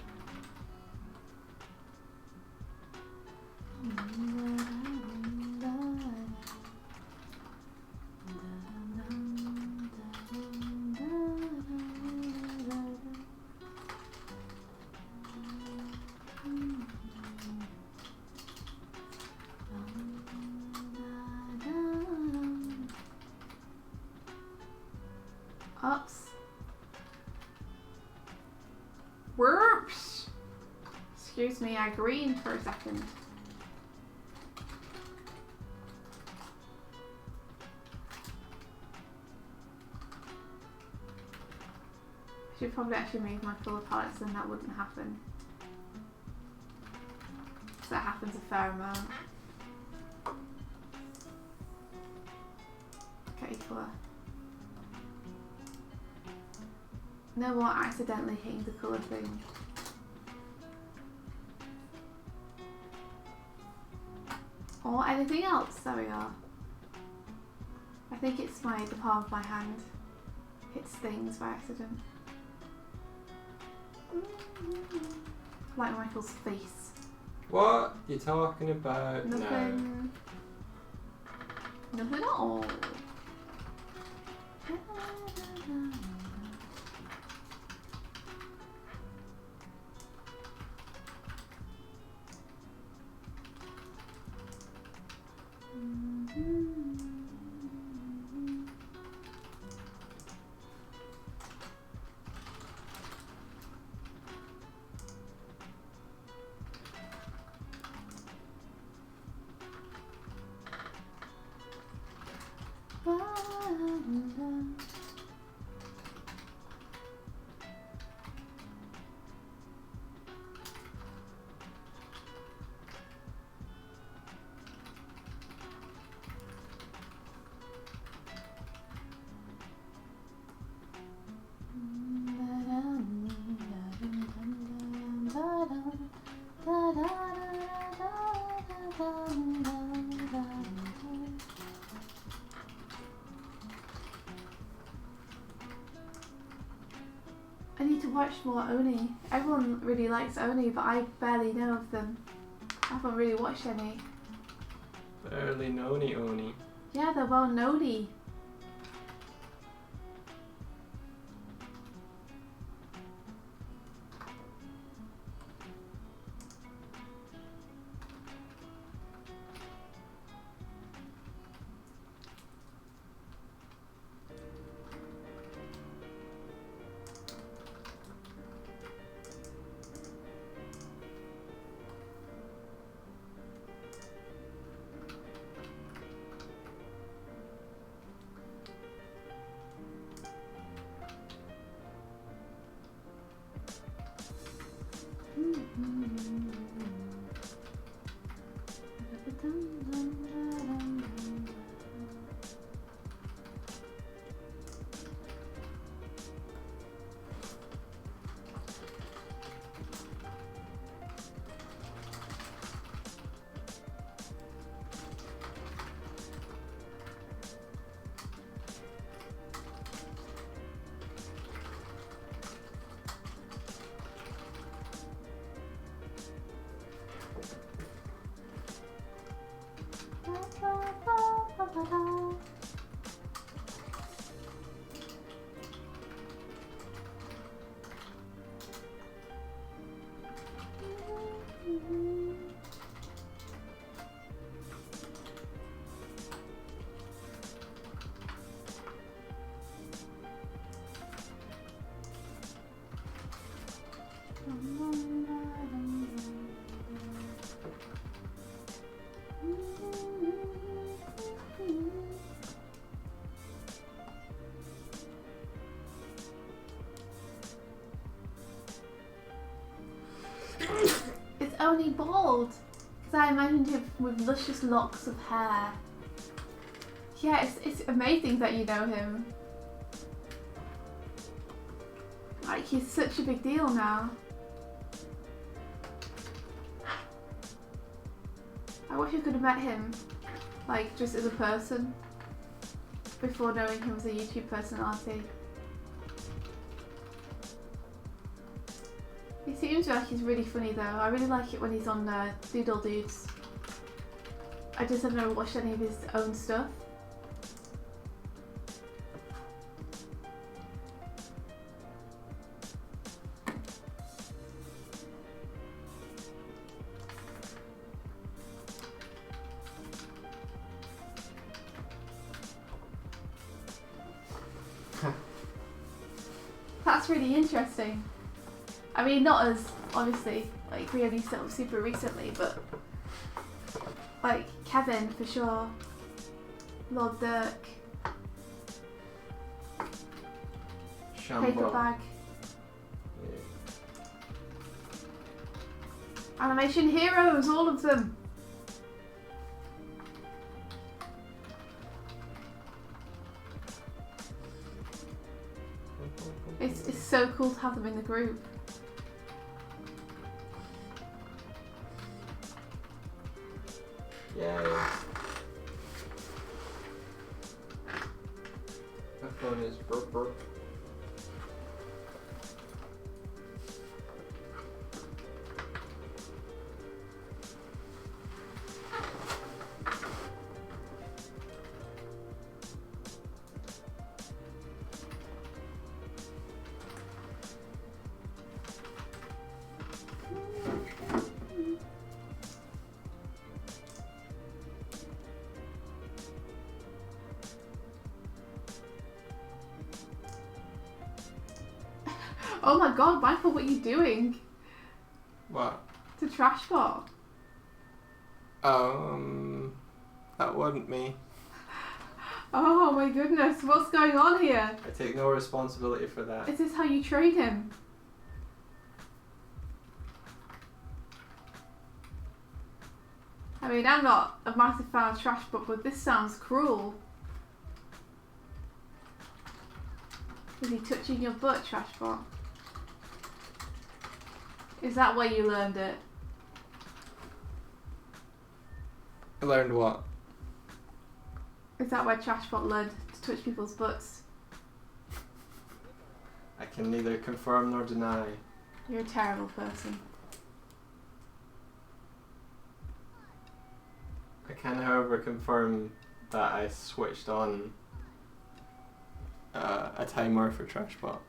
Ups. Whoops. Excuse me, I greened for a second. I should probably actually move my colour palettes, then that wouldn't happen. So that happens a fair amount. Okay, colour. No more accidentally hitting the colour thing. Or anything else. There we are. I think it's the palm of my hand hits things by accident. Like Michael's face. What you talking about now? Nothing. Nothing at all. I need to watch more Oni. Everyone really likes Oni, but I barely know of them. I haven't really watched any. Barely knowny Oni. Yeah, they're well known-y. It's only bald. Because I imagined him with luscious locks of hair. Yeah, it's amazing that you know him. Like, he's such a big deal now. I wish I could have met him, like, just as a person, before knowing him as a YouTube personality. He seems like he's really funny though. I really like it when he's on Doodle Dudes. I just have never watched any of his own stuff. That's really interesting. I mean, not as, obviously, like, really sort of super recently, but, like, Kevin, for sure. Lord Dirk. Paper Bag. Yeah. Animation Heroes, all of them. It's so cool to have them in the group. Yay. My phone is burp burp. Oh my god, Michael, what are you doing? What? To Trashbot. That wasn't me. Oh my goodness, what's going on here? I take no responsibility for that. Is this how you train him? I mean, I'm not a massive fan of Trashbot, but this sounds cruel. Is he touching your butt, Trashbot? Is that where you learned it? I learned what? Is that where Trashbot learned to touch people's butts? I can neither confirm nor deny. You're a terrible person. I can, however, confirm that I switched on a timer for Trashbot.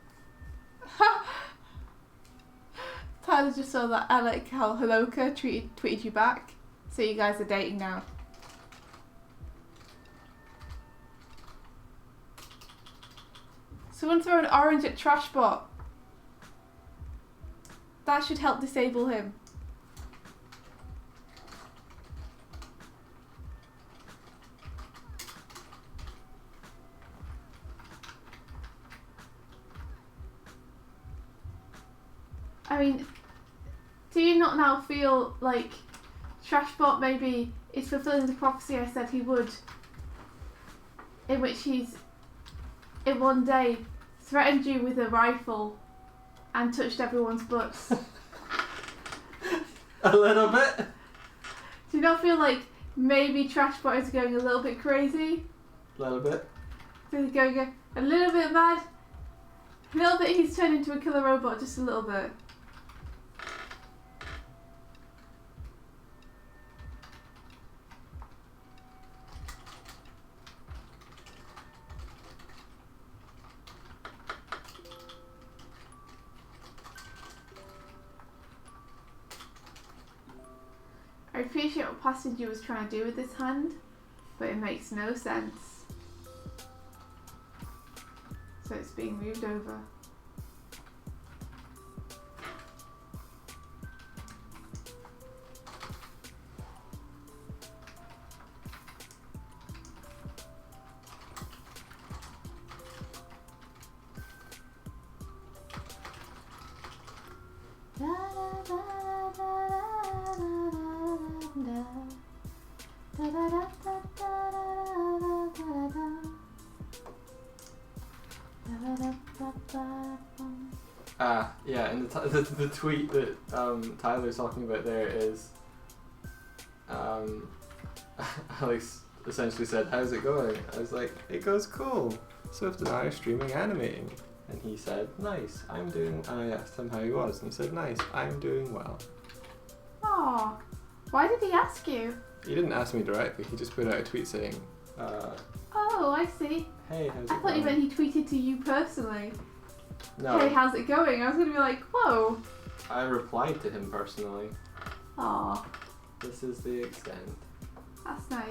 Tyler just saw that I like how Haloka tweeted you back. So you guys are dating now. Someone throw an orange at Trashbot. That should help disable him. I mean, do you not now feel like Trashbot maybe is fulfilling the prophecy I said he would, in which he's, in one day, threatened you with a rifle and touched everyone's butts? A little bit. Do you not feel like maybe Trashbot is going a little bit crazy? A little bit. So he's going a little bit mad? A little bit he's turned into a killer robot, just a little bit. I appreciate what Passenger was trying to do with this hand, but it makes no sense. So it's being moved over. Yeah, and the tweet that Tyler's talking about there is Alex essentially said, "How's it going?" I was like, "It goes cool. Swift and I are streaming animating." And he said, "Nice, I'm doing..." And I asked him how he was, and he said, "Nice, I'm doing well." Oh, why did he ask you? He didn't ask me directly, he just put out a tweet saying, Oh, I see. "Hey, how's it I thought going?" you meant he tweeted to you personally. No, Hey, how's it going? I was gonna be like, whoa. I replied to him personally. Aw, This is the extent. that's nice.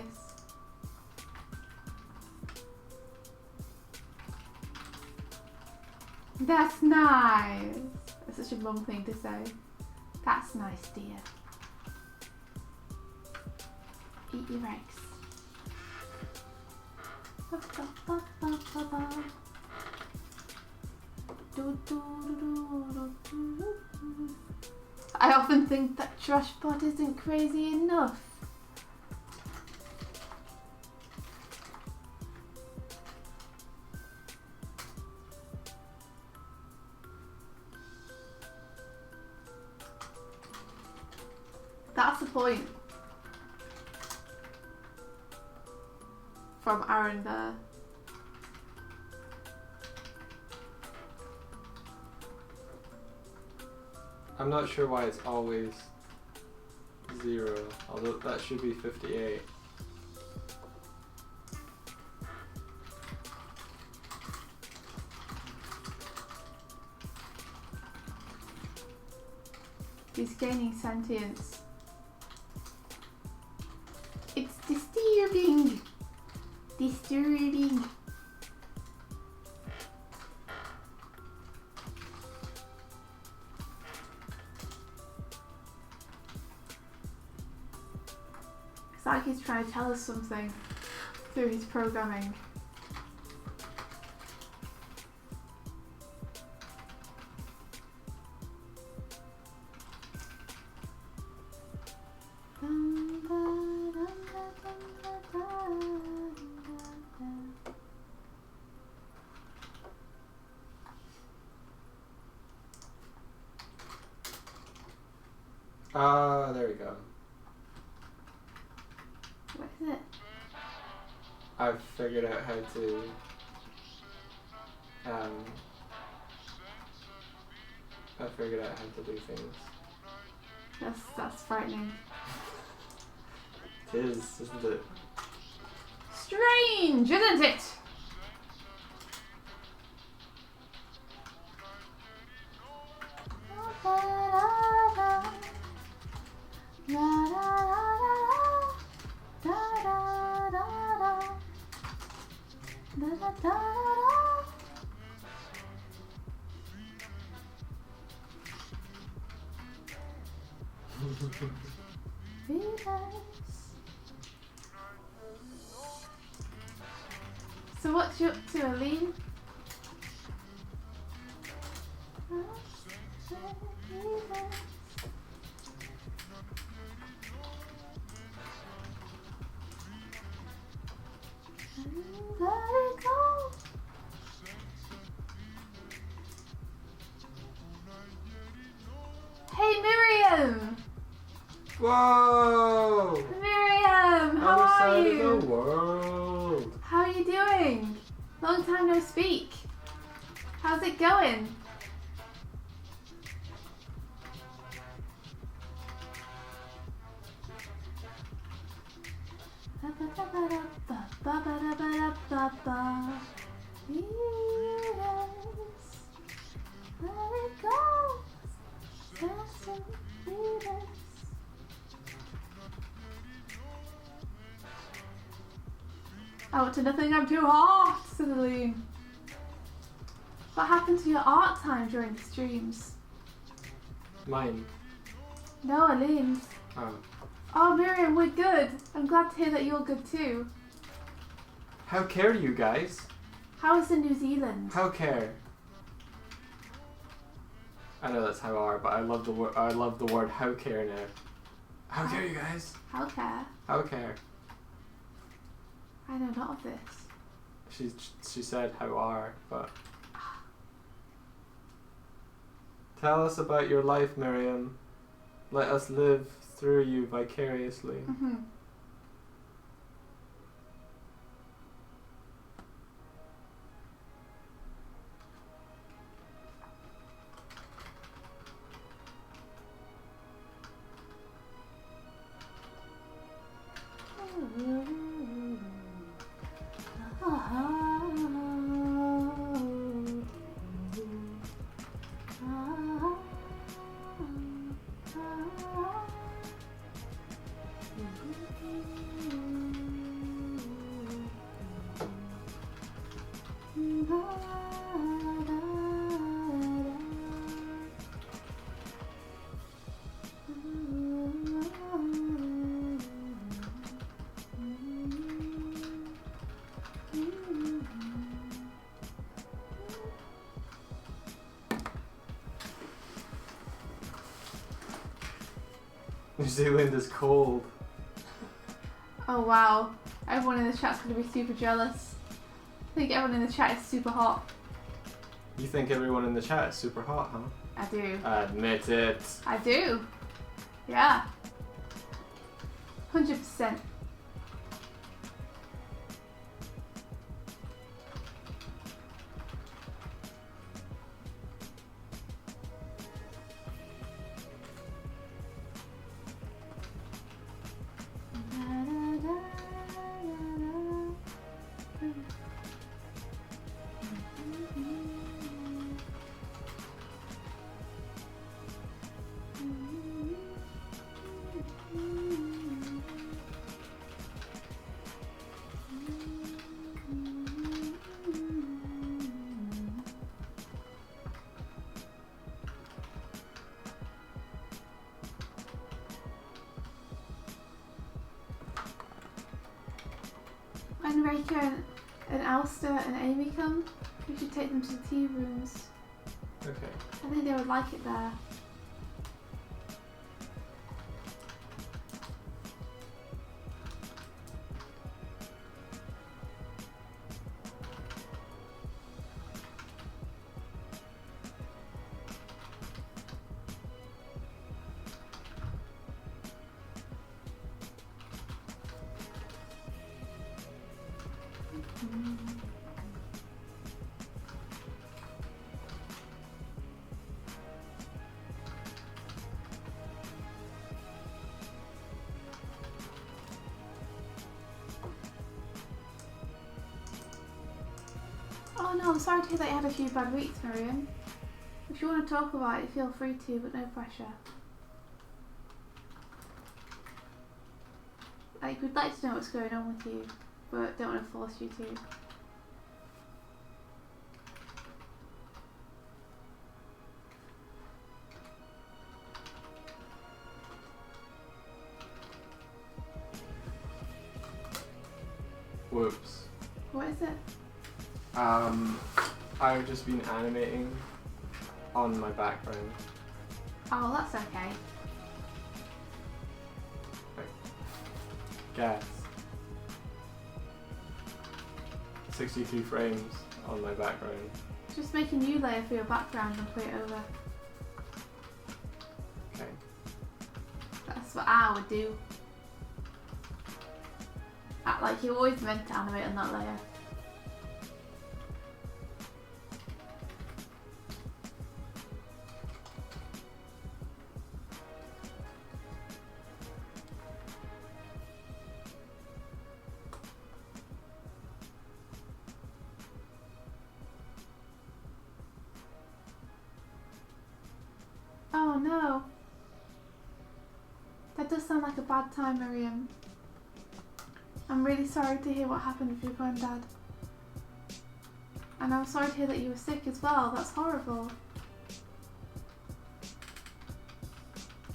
That's nice. That's such a mum thing to say. That's nice, dear. Eat your eggs. I often think that Trashbot isn't crazy enough. That's the point. From Aaron there. I'm not sure why it's always 0, although that should be 58. He's gaining sentience. It's disturbing. Disturbing. It's like he's trying to tell us something through his programming. There we go. What is it? I've figured out how to I figured out how to do things. That's frightening. It is, isn't it? Strange, isn't it? So what's you up to, Aline? Hey Miriam! Whoa! Miriam, how Other are side you? of the world. How are you doing? Long time no speak. How's it going? I want to nothing, I'm too hot, said Aline. What happened to your art time during the streams? Mine. No, Aline's. Oh. Oh, Miriam, we're good. I'm glad to hear that you're good too. How care you guys? How is in New Zealand? How care? I know that's how are, but I love the word. I love the word how care now. How care you guys? How care? How care? I know not of this. She said how are, but tell us about your life, Miriam. Let us live through you vicariously. Mm-hmm. New Zealand is cold. Oh wow. Everyone in the chat's going to be super jealous. I think everyone in the chat is super hot. You think everyone in the chat is super hot, huh? I do. Admit it. I do. Yeah. 100%. When Reika and Alistair and Amy come, we should take them to the tea rooms. Okay. I think they would like it there. Oh no, I'm sorry to hear that you had a few bad weeks, Miriam. If you want to talk about it, feel free to, but no pressure. Like, we'd like to know what's going on with you, but don't want to force you to. Whoops. What is it? I've just been animating on my background. Oh, that's okay. Guess. 63 frames on my background. Just make a new layer for your background and put it over. Okay. That's what I would do. Act like you always meant to animate on that layer. Oh no. That does sound like a bad time, Miriam. I'm really sorry to hear what happened with your granddad. And I'm sorry to hear that you were sick as well. That's horrible.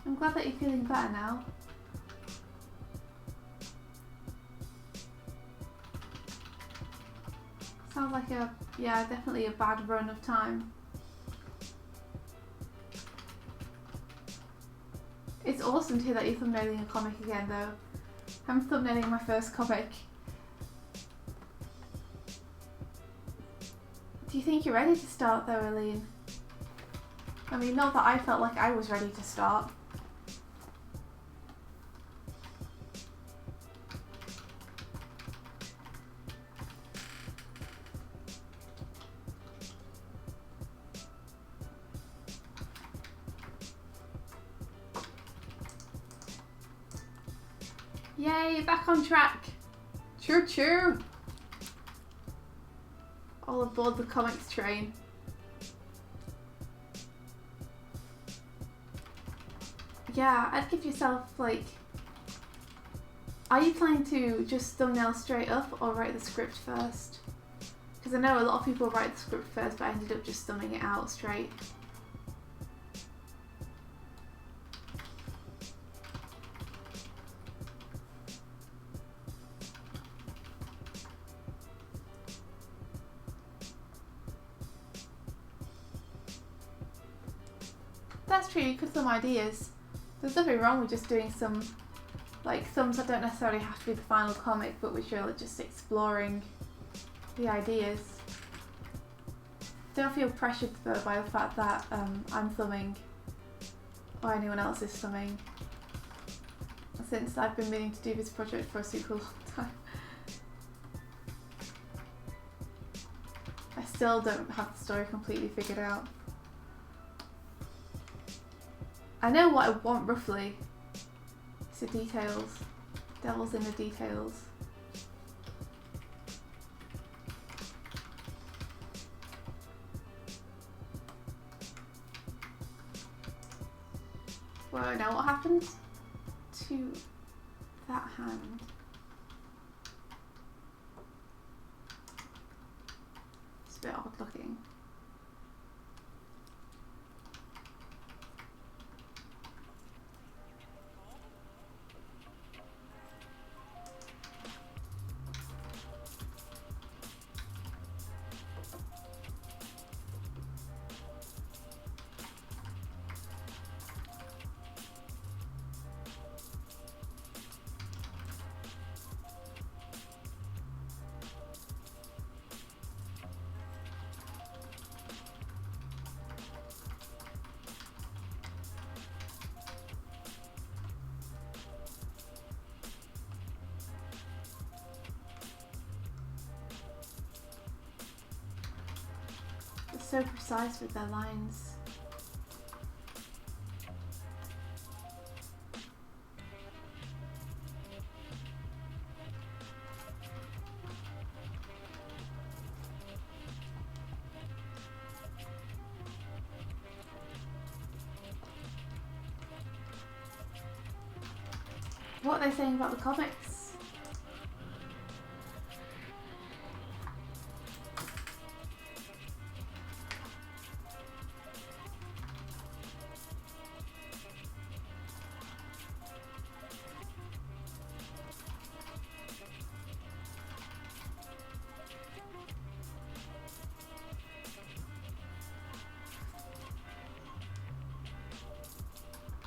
I'm glad that you're feeling better now. Sounds like definitely a bad run of time. It's awesome to hear that you're thumbnailing a comic again though. I'm thumbnailing my first comic. think you're ready to start though, Eileen? I mean, not that I felt like I was ready to start. Yay, back on track. Choo choo. All aboard the comics train. Yeah, I'd give yourself like... Are you planning to just thumbnail straight up or write the script first? Because I know a lot of people write the script first, but I ended up just thumbing it out straight. That's true, you could thumb ideas. There's nothing wrong with just doing some, like, thumbs that don't necessarily have to be the final comic, but which are just exploring the ideas. Don't feel pressured though by the fact that I'm thumbing or anyone else is thumbing, since I've been meaning to do this project for a super long time. I still don't have the story completely figured out. I know what I want roughly. It's the details. Devil's in the details. Whoa, now what happened to that hand? It's a bit odd looking. So precise with their lines. What are they saying about the comics?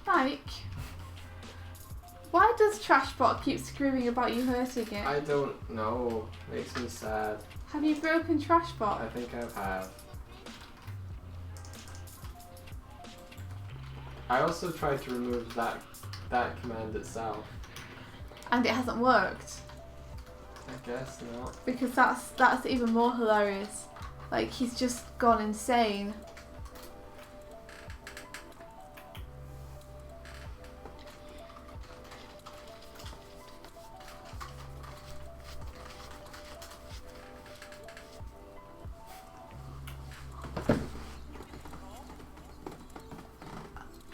Mike, why does Trashbot keep screaming about you hurting it? I don't know. Makes me sad. Have you broken Trashbot? I think I have. I also tried to remove that command itself. And it hasn't worked? I guess not. Because that's even more hilarious. Like, he's just gone insane.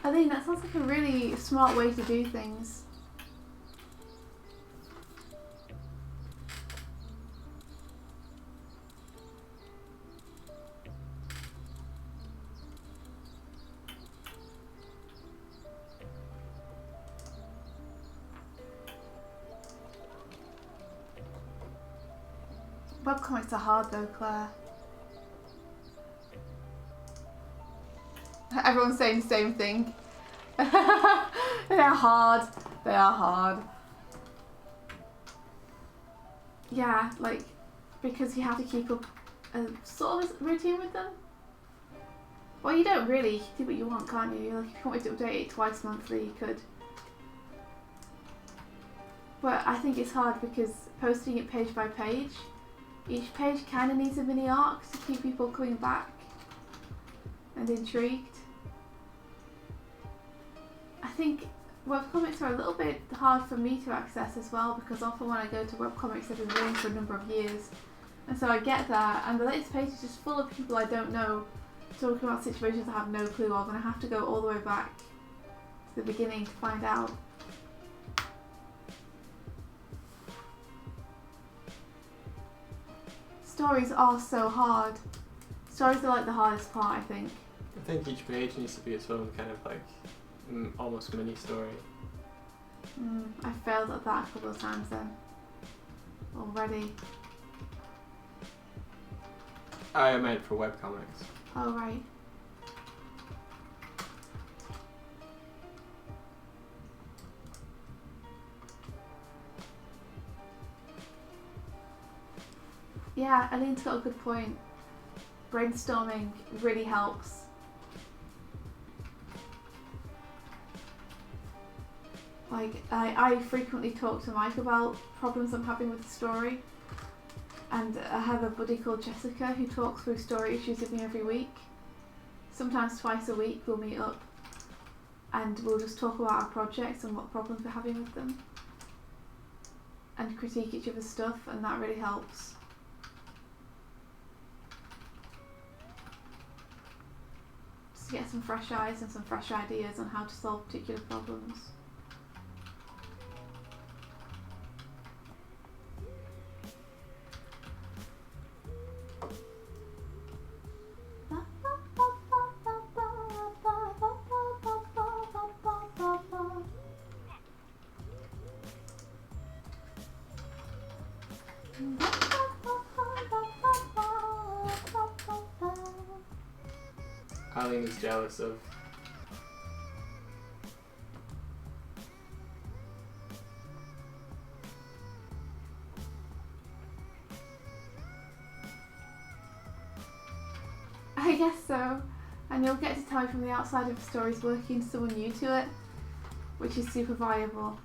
I think that sounds like a really smart way to do things. Webcomics are hard though, Claire. Everyone's saying the same thing. They are hard. They are hard. Yeah, like, because you have to keep up a sort of routine with them. Well, you don't really. You can do what you want, can't you? Like, if you wanted to update it twice monthly, you could. But I think it's hard because posting it page by page, each page kind of needs a mini arc to keep people coming back and intrigued. I think webcomics are a little bit hard for me to access as well, because often when I go to webcomics I've been reading for a number of years, and so I get that, and the latest page is just full of people I don't know talking about situations I have no clue of, and I have to go all the way back to the beginning to find out. Stories are so hard. Stories are like the hardest part, I think. I think each page needs to be its own kind of like almost mini story. I failed at that a couple of times then. Already. I meant for webcomics. Oh, right. Yeah, Aline's got a good point. Brainstorming really helps. Like, I frequently talk to Mike about problems I'm having with the story. And I have a buddy called Jessica who talks through story issues with me every week. Sometimes twice a week we'll meet up and we'll just talk about our projects and what problems we're having with them. And critique each other's stuff, and that really helps. Just to get some fresh eyes and some fresh ideas on how to solve particular problems. Aline is jealous of. I guess so. And you'll get to tell from the outside if the story's working to someone new to it, which is super valuable.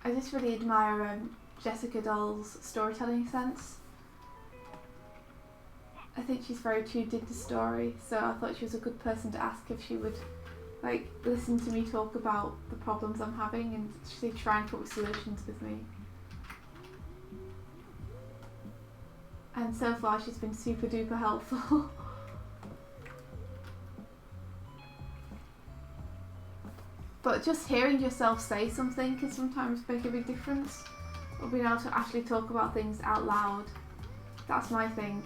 I just really admire Jessica Doll's storytelling sense. I think she's very tuned into story, so I thought she was a good person to ask if she would like listen to me talk about the problems I'm having and actually try and come up with solutions with me. And so far she's been super duper helpful. But just hearing yourself say something can sometimes make a big difference. Or being able to actually talk about things out loud. That's my thing.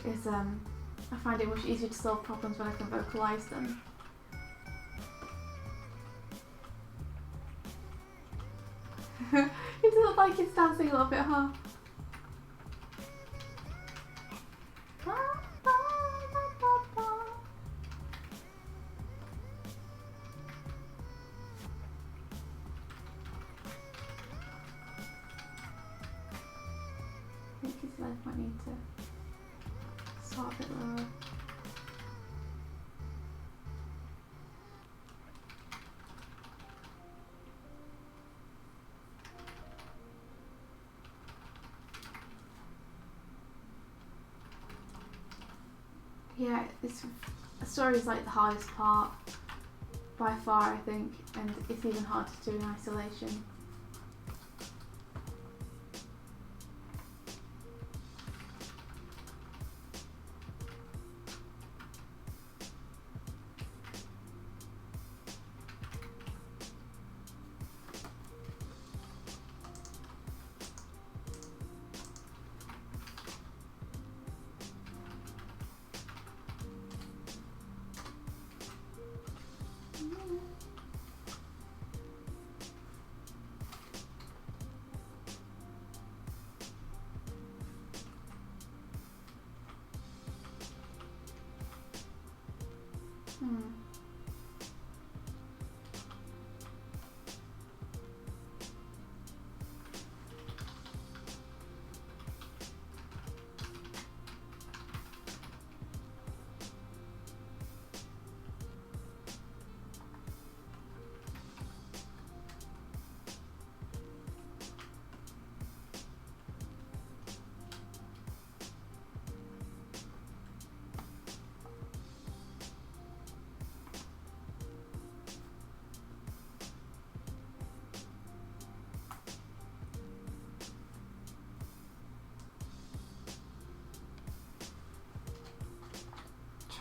I find it much easier to solve problems when I can vocalise them. It doesn't look like it's dancing a little bit, huh? I think his leg might need to start a bit lower. Yeah, a story is like the hardest part by far, I think, and it's even harder to do in isolation.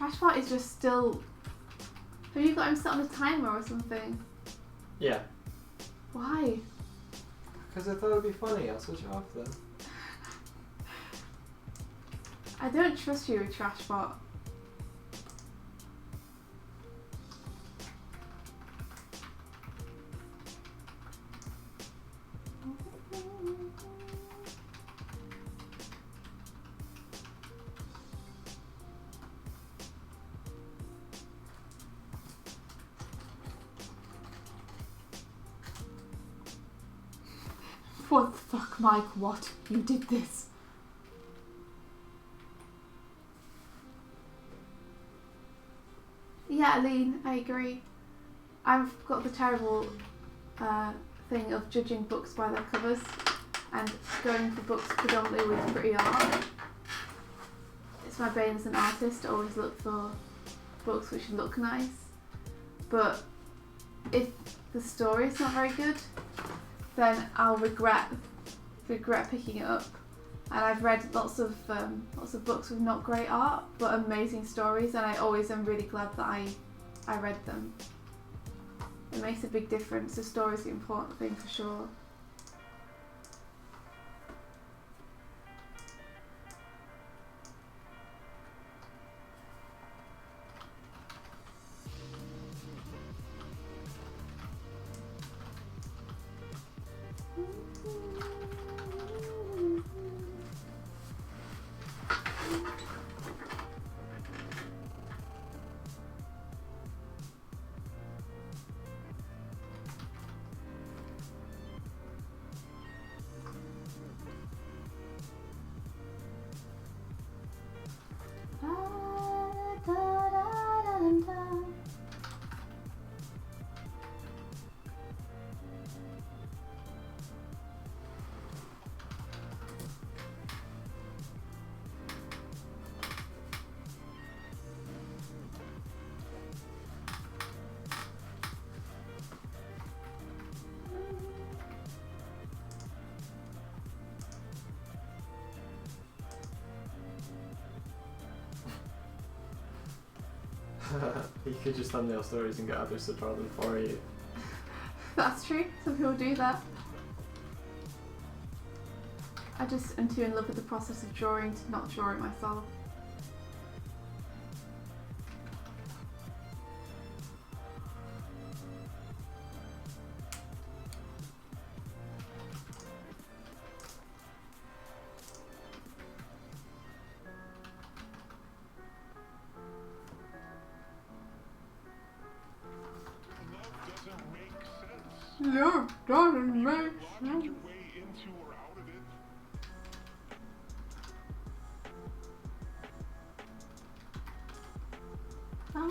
Trashbot is just still... Have you got him set on a timer or something? Yeah. Why? Because I thought it'd be funny. I'll switch it off then. I don't trust you with Trashbot. What the fuck, Mike? What? You did this. Yeah, Aline, I agree. I've got the terrible thing of judging books by their covers and going for books predominantly with pretty art. It's my bane as an artist to always look for books which look nice. But if the story is not very good, then I'll regret picking it up. And I've read lots of books with not great art but amazing stories, and I always am really glad that I read them. It makes a big difference. The story's the important thing for sure. You could just thumbnail stories and get others to draw them for you. That's true. Some people do that. I just am too in love with the process of drawing to not draw it myself. No, doesn't make sense. Oh.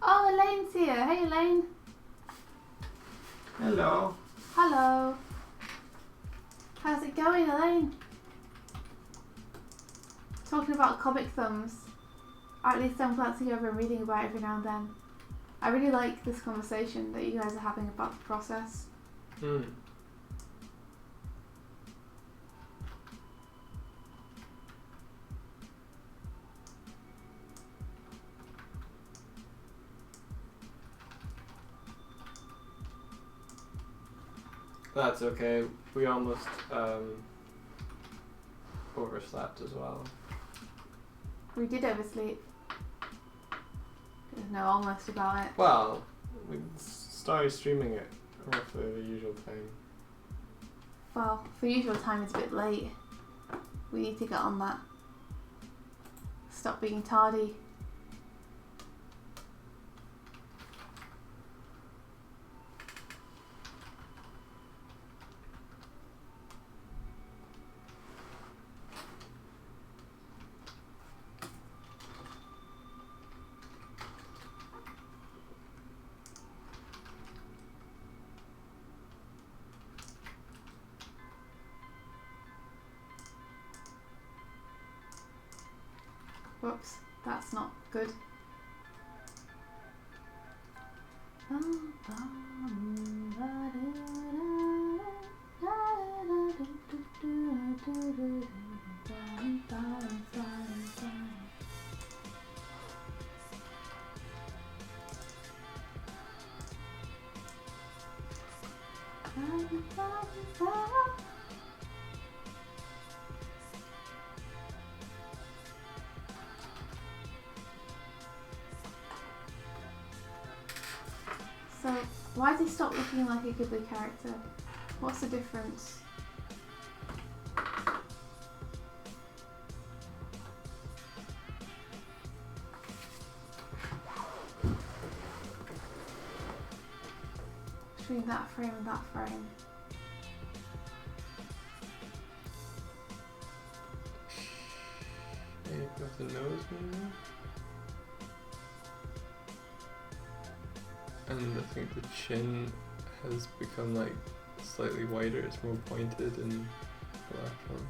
Oh, Elaine's here. Hey, Elaine. Hello. Hello. How's it going, Elaine? Talking about comic thumbs. Or at least I'm glancing over and reading about it every now and then. I really like this conversation that you guys are having about the process. Hmm. That's okay. We almost overslept as well. We did oversleep. There's no almost about it. Well, we started streaming it roughly the usual time. Well, the usual time is a bit late. We need to get on that. Stop being tardy. Whoops, that's not good. So, why does he stop looking like a Ghibli character? What's the difference? Between that frame and that frame. Shape of the nose, maybe? And I think the chin has become like slightly wider, it's more pointed in the left one.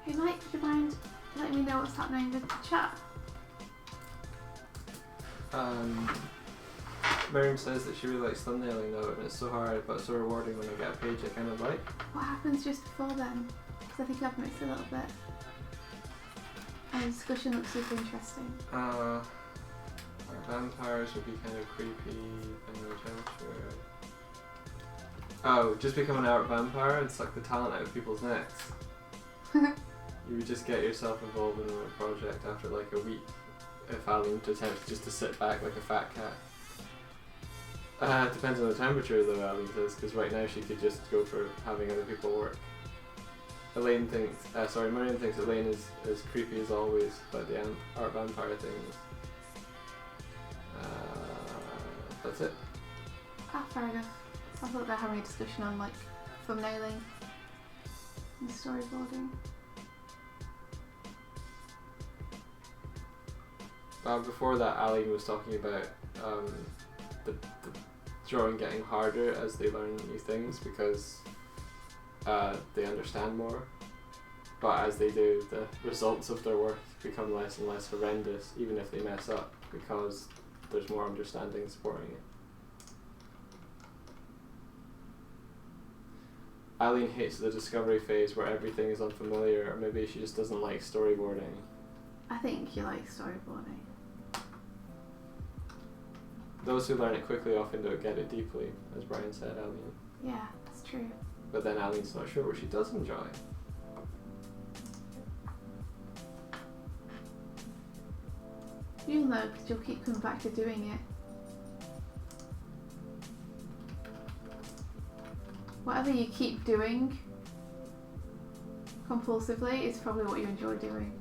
Hey Mike, would you mind letting me know what's happening with the chat? Miriam says that she really likes thumbnailing though, and it's so hard but so rewarding when I get a page I kind of like. What happens just before then? Because I think I've missed a little bit. And the discussion looks super interesting. Our vampires would be kind of creepy and no temperature. Oh, just become an art vampire and suck the talent out of people's necks. You would just get yourself involved in a project after like a week if having to attempt just to sit back like a fat cat. It depends on the temperature though, Alan says, because right now she could just go for having other people work. Miriam thinks Elaine is as creepy as always about the art vampire things. That's it. Ah, fair enough. I thought they were having a discussion on like thumbnailing. and storyboarding. Before that, Aline was talking about the drawing getting harder as they learn new things because they understand more. But as they do, the results of their work become less and less horrendous, even if they mess up, because there's more understanding supporting it. Aline hates the discovery phase where everything is unfamiliar, or maybe she just doesn't like storyboarding. I think you like storyboarding. Those who learn it quickly often don't get it deeply, as Brian said, Aline. Yeah, that's true. But then Aline's not sure what she does enjoy. You'll know because you'll keep coming back to doing it. Whatever you keep doing compulsively is probably what you enjoy doing.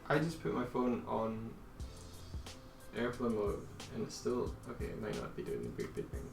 I just put my phone on airplane mode and it's still okay. It might not be doing the big things.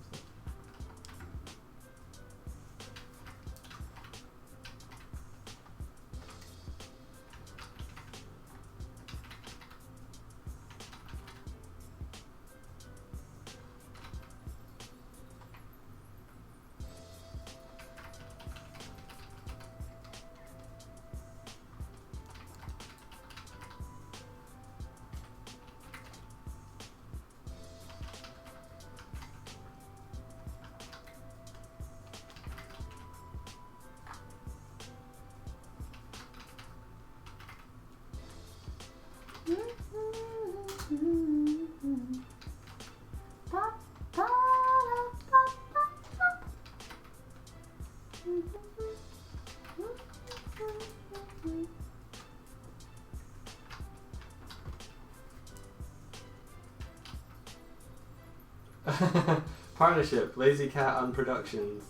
Partnership, Lazy Cat on Productions.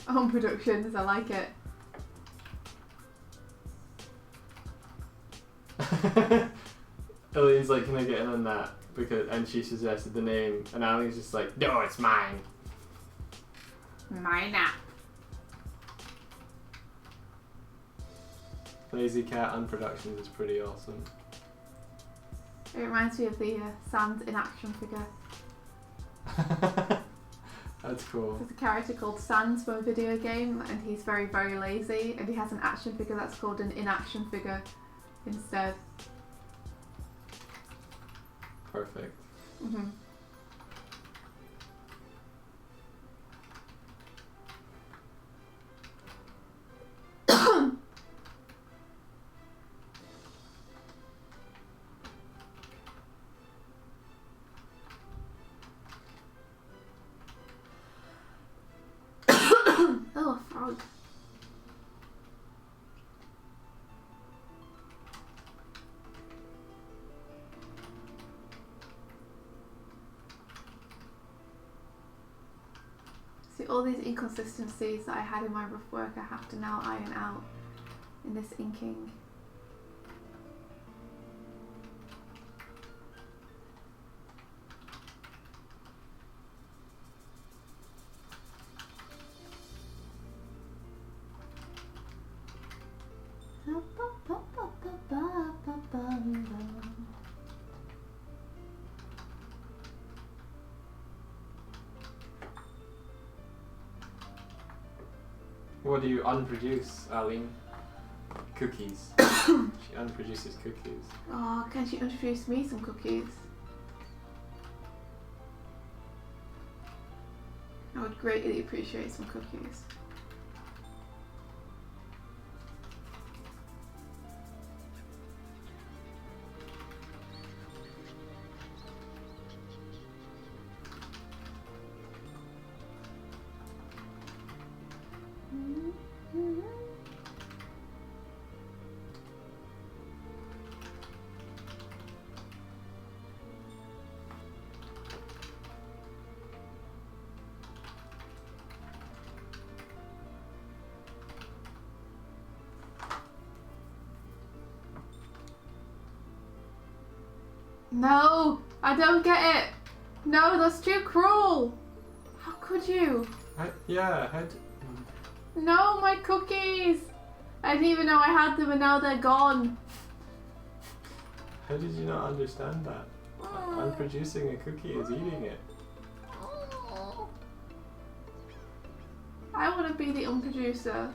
On Productions, I like it. Aline's like, can I get in on that? And she suggested the name, and Aline's just like, no, it's mine. Mine. Lazy Cat on Productions is pretty awesome. It reminds me of the Sans in action figure. That's cool. There's a character called Sans from a video game, and he's very, very lazy, and he has an action figure that's called an inaction figure instead. Perfect. Mm-hmm. Oh, a frog. See, all these inconsistencies that I had in my rough work, I have to now iron out in this inking. What do you unproduce, Aline? Cookies. She unproduces cookies. Oh, can she introduce me some cookies? I would greatly appreciate some cookies. No, I don't get it. No, that's too cruel. How could you? No, my cookies. I didn't even know I had them and now they're gone. How did you not understand that? Unproducing a cookie is eating it. I want to be the unproducer.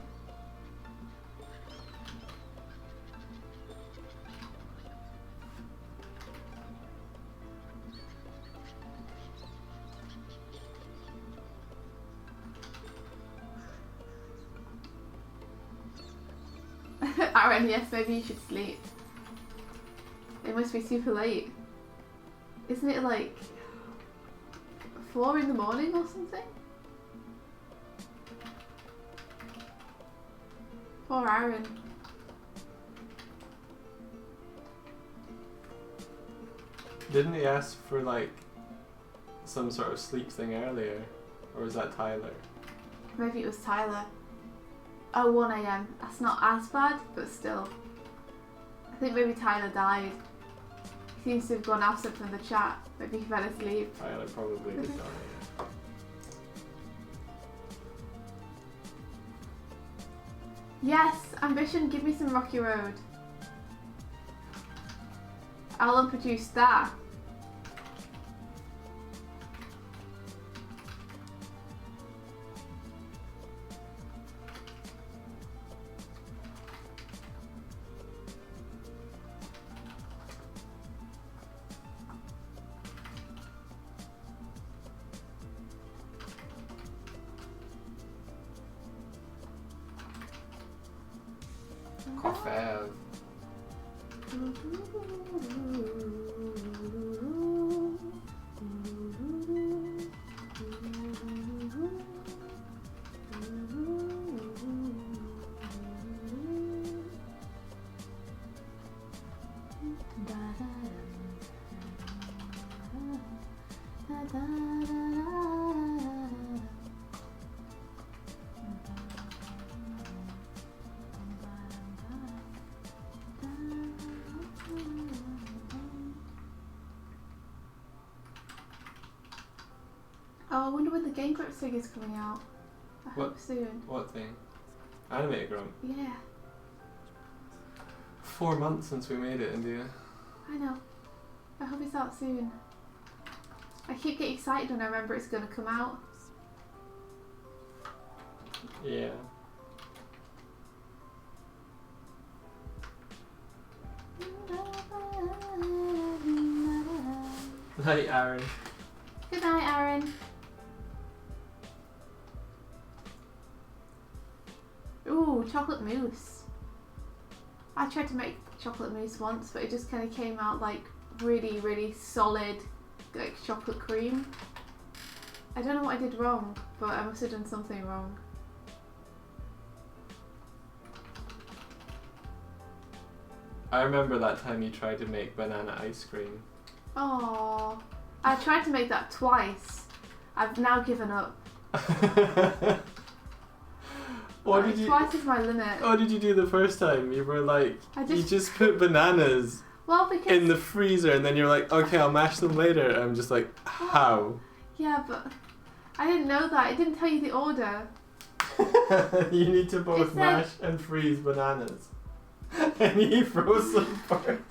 Aaron, yes, maybe you should sleep. It must be super late. Isn't it like 4 in the morning or something? Poor Aaron. Didn't he ask for like some sort of sleep thing earlier? Or was that Tyler? Maybe it was Tyler. Oh, 1 AM. That's not as bad, but still. I think maybe Tyler died. He seems to have gone absent from the chat. Maybe he fell asleep. Tyler probably did die, Yes! Ambition, give me some Rocky Road. I'll unproduce that. Coffee. Oh, I wonder when the Game Grumps thing is coming out. I hope soon. What thing? Animated Grump? Yeah, 4 months since we made it, India. I know. I hope it's out soon. I keep getting excited when I remember it's going to come out. Yeah. Night, Aaron. Good night, Aaron. Ooh, chocolate mousse. I tried to make chocolate mousse once, but it just kind of came out like really, really solid, like chocolate cream. I don't know what I did wrong, but I must have done something wrong. I remember that time you tried to make banana ice cream. Oh, I tried to make that twice. I've now given up. Twice is my limit. What did you do the first time? You were like, you just put bananas in the freezer and then you're like, okay, I'll mash them later. I'm just like, how? Yeah, but I didn't know that. It didn't tell you the order. You need to both mash and freeze bananas. And you froze them first.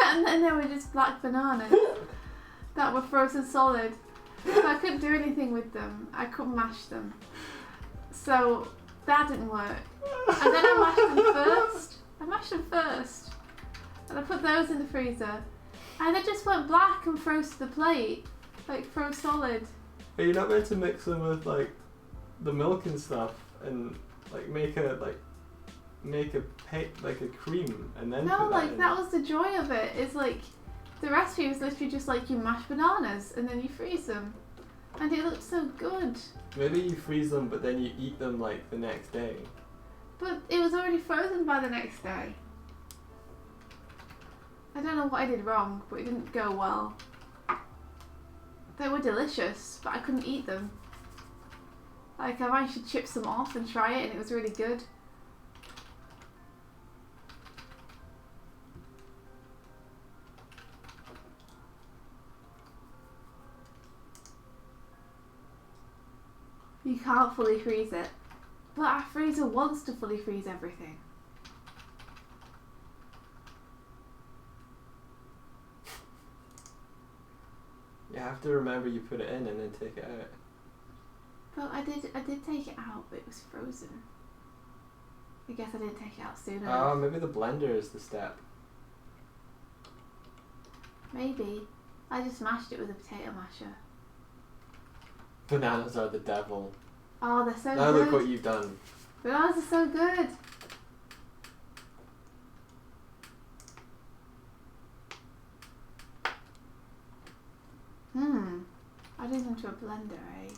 And then there were just black bananas that were frozen solid. So I couldn't do anything with them. I couldn't mash them. So That didn't work. And then I mashed them first. And I put those in the freezer. And they just went black and froze to the plate. Like, froze solid. Are you not meant to mix them with, like, the milk and stuff and, like, make a cream and then No, put that like, in? that was the joy of it. It's like, the recipe was literally just like you mash bananas and then you freeze them. And it looked so good. Maybe you freeze them, but then you eat them, like, the next day. But it was already frozen by the next day. I don't know what I did wrong, but it didn't go well. They were delicious, but I couldn't eat them. Like, I managed to chip some off and try it, and it was really good. You can't fully freeze it. But our freezer wants to fully freeze everything. You have to remember you put it in and then take it out. But I did take it out, but it was frozen. I guess I didn't take it out soon enough. Oh, maybe the blender is the step. Maybe. I just mashed it with a potato masher. Bananas are the devil. Oh, they're so Now good. look what you've done. Bananas are so good. Adding them to a blender, eh?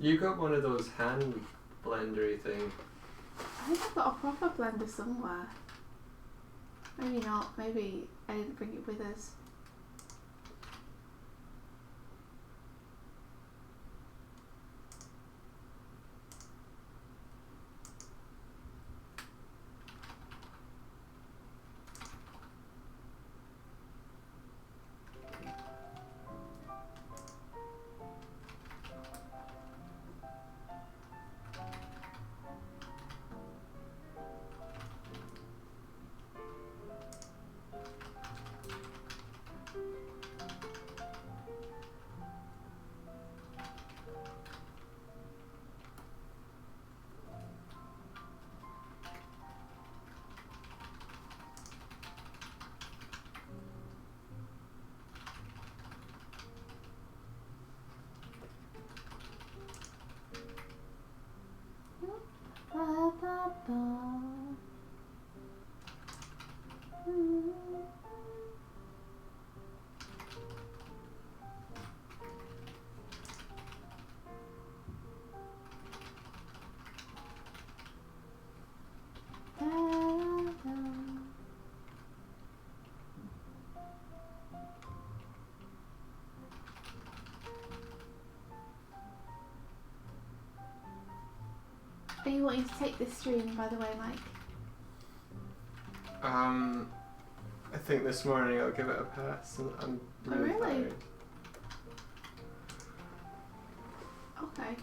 You got one of those hand blendery thing. I think I've got a proper blender somewhere. Maybe not. Maybe I didn't bring it with us. Ba, ba, ba. Are you wanting to take this stream, by the way, Mike? I think this morning I'll give it a pass. I'm really tired. Okay.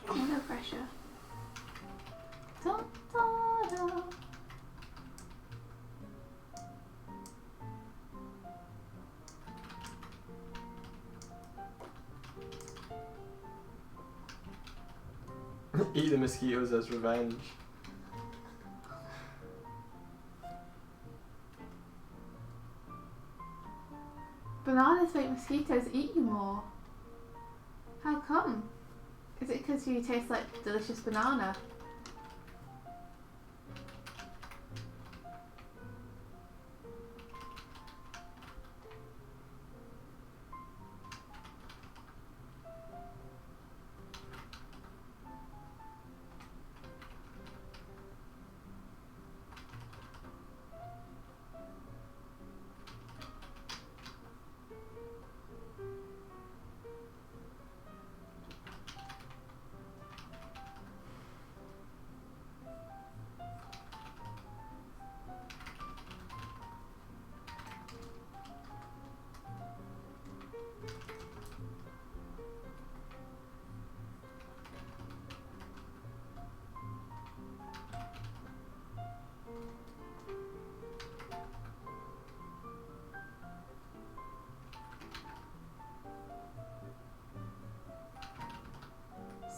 No pressure. Da, da, da. Eat the mosquitoes as revenge. Bananas make mosquitoes eat you more. How come? Is it because you taste like delicious banana?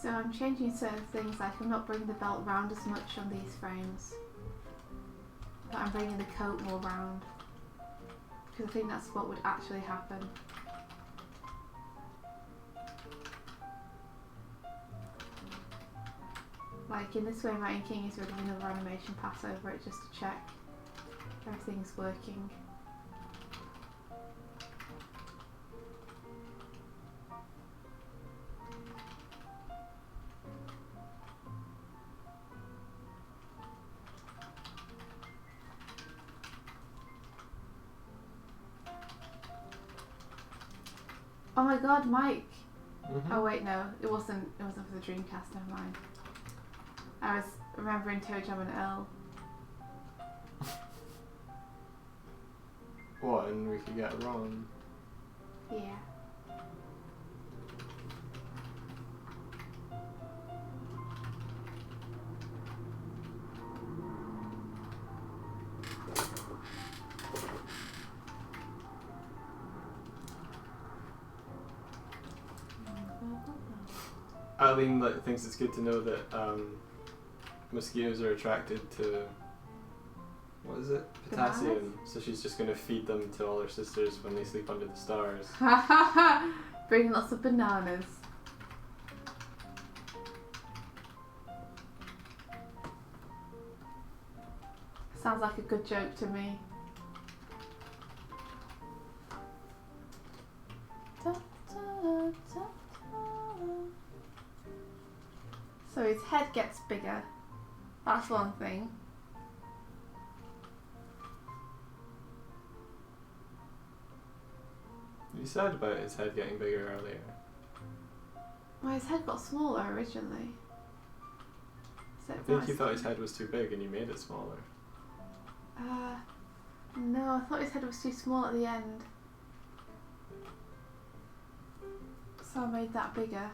So I'm changing certain things, like I'm not bringing the belt round as much on these frames, but I'm bringing the coat more round, because I think that's what would actually happen. Like in this way my inking is ready another animation pass over it just to check everything's working. Oh my god, Mike! Mm-hmm. Oh wait, no, it wasn't for the Dreamcast, never mind. I was remembering Toe Jam and Earl. What, and we could get Ron? Yeah. Eileen thinks it's good to know that mosquitoes are attracted to, what is it? Potassium. So she's just going to feed them to all her sisters when they sleep under the stars. Bring lots of bananas. Sounds like a good joke to me. Da, da, da, da. So his head gets bigger. That's one thing. You said about his head getting bigger earlier. Well, his head got smaller originally. So I think you thought his head was too big and you made it smaller. No, I thought his head was too small at the end. So I made that bigger.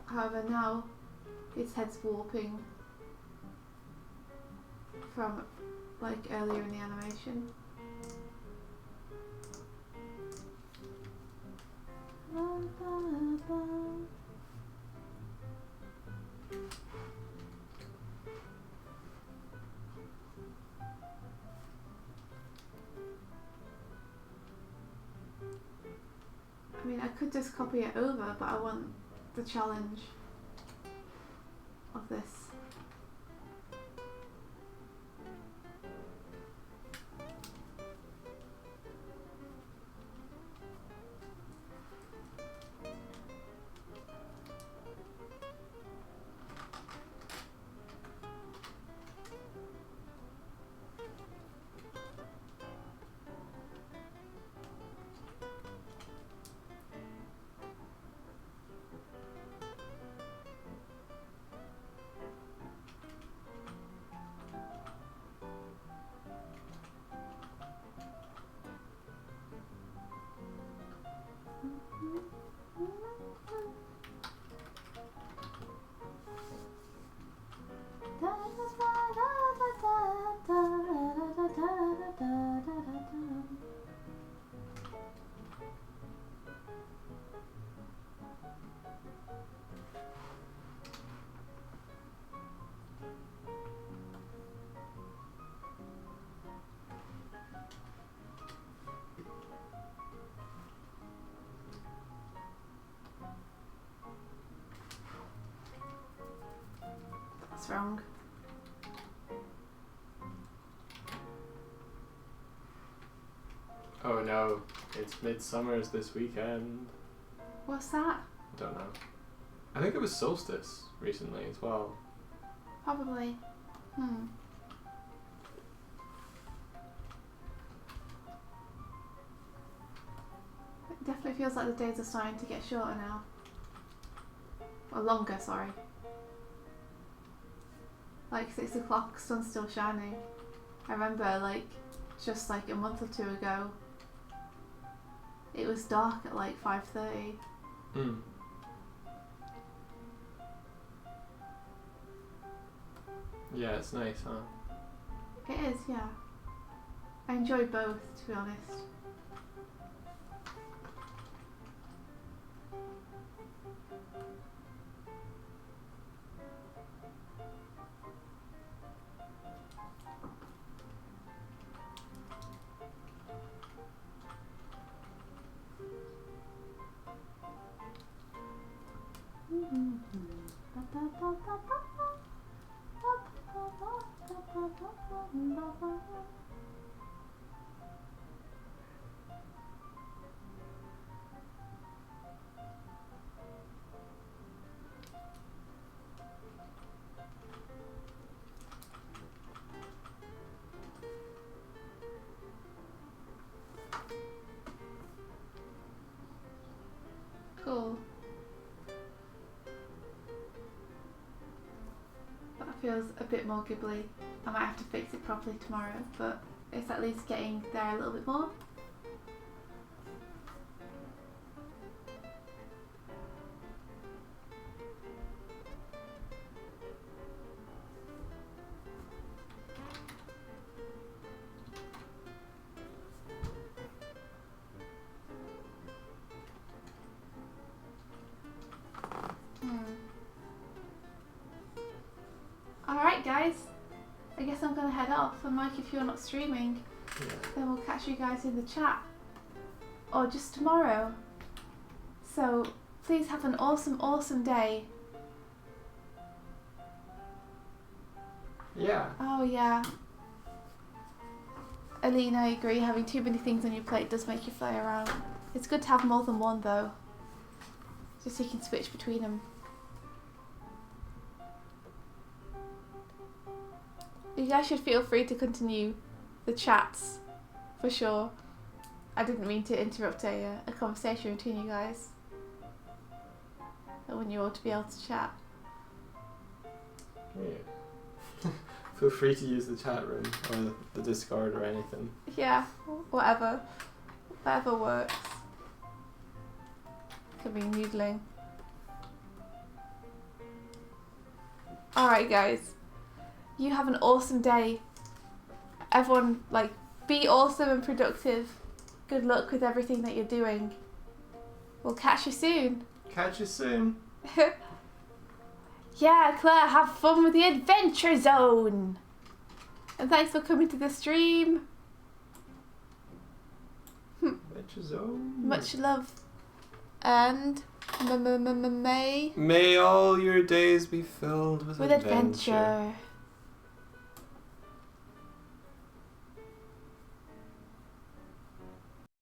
However, now his head's warping from like earlier in the animation. I mean, I could just copy it over, but I want the challenge of this. That's wrong. Oh no, it's Midsummer's this weekend. What's that? Don't know. I think it was Solstice recently as well. Probably. It definitely feels like the days are starting to get shorter now. Or longer, sorry. Like 6 o'clock, sun's still shining. I remember like just like a month or two ago, it was dark at like 5:30. Yeah, it's nice, huh? It is, yeah. I enjoy both, to be honest. Cool. That feels a bit more Ghibli. I might have to fix it properly tomorrow, but it's at least getting there a little bit more. Alright guys, I guess I'm gonna head off, and Mike, if you're not streaming, then we'll catch you guys in the chat, or just tomorrow. So please have an awesome day. Yeah. Oh yeah. Aline, I agree, having too many things on your plate does make you fly around. It's good to have more than one though, just so you can switch between them. You guys should feel free to continue the chats, for sure. I didn't mean to interrupt a conversation between you guys. I want you all to be able to chat. Yeah. Feel free to use the chat room or the Discord or anything. Yeah, whatever. Whatever works. Could be noodling. Alright guys. You have an awesome day. Everyone, like, be awesome and productive. Good luck with everything that you're doing. We'll catch you soon. Catch you soon. Yeah, Claire, have fun with the Adventure Zone. And thanks for coming to the stream. Adventure Zone. Much love. And may all your days be filled with adventure.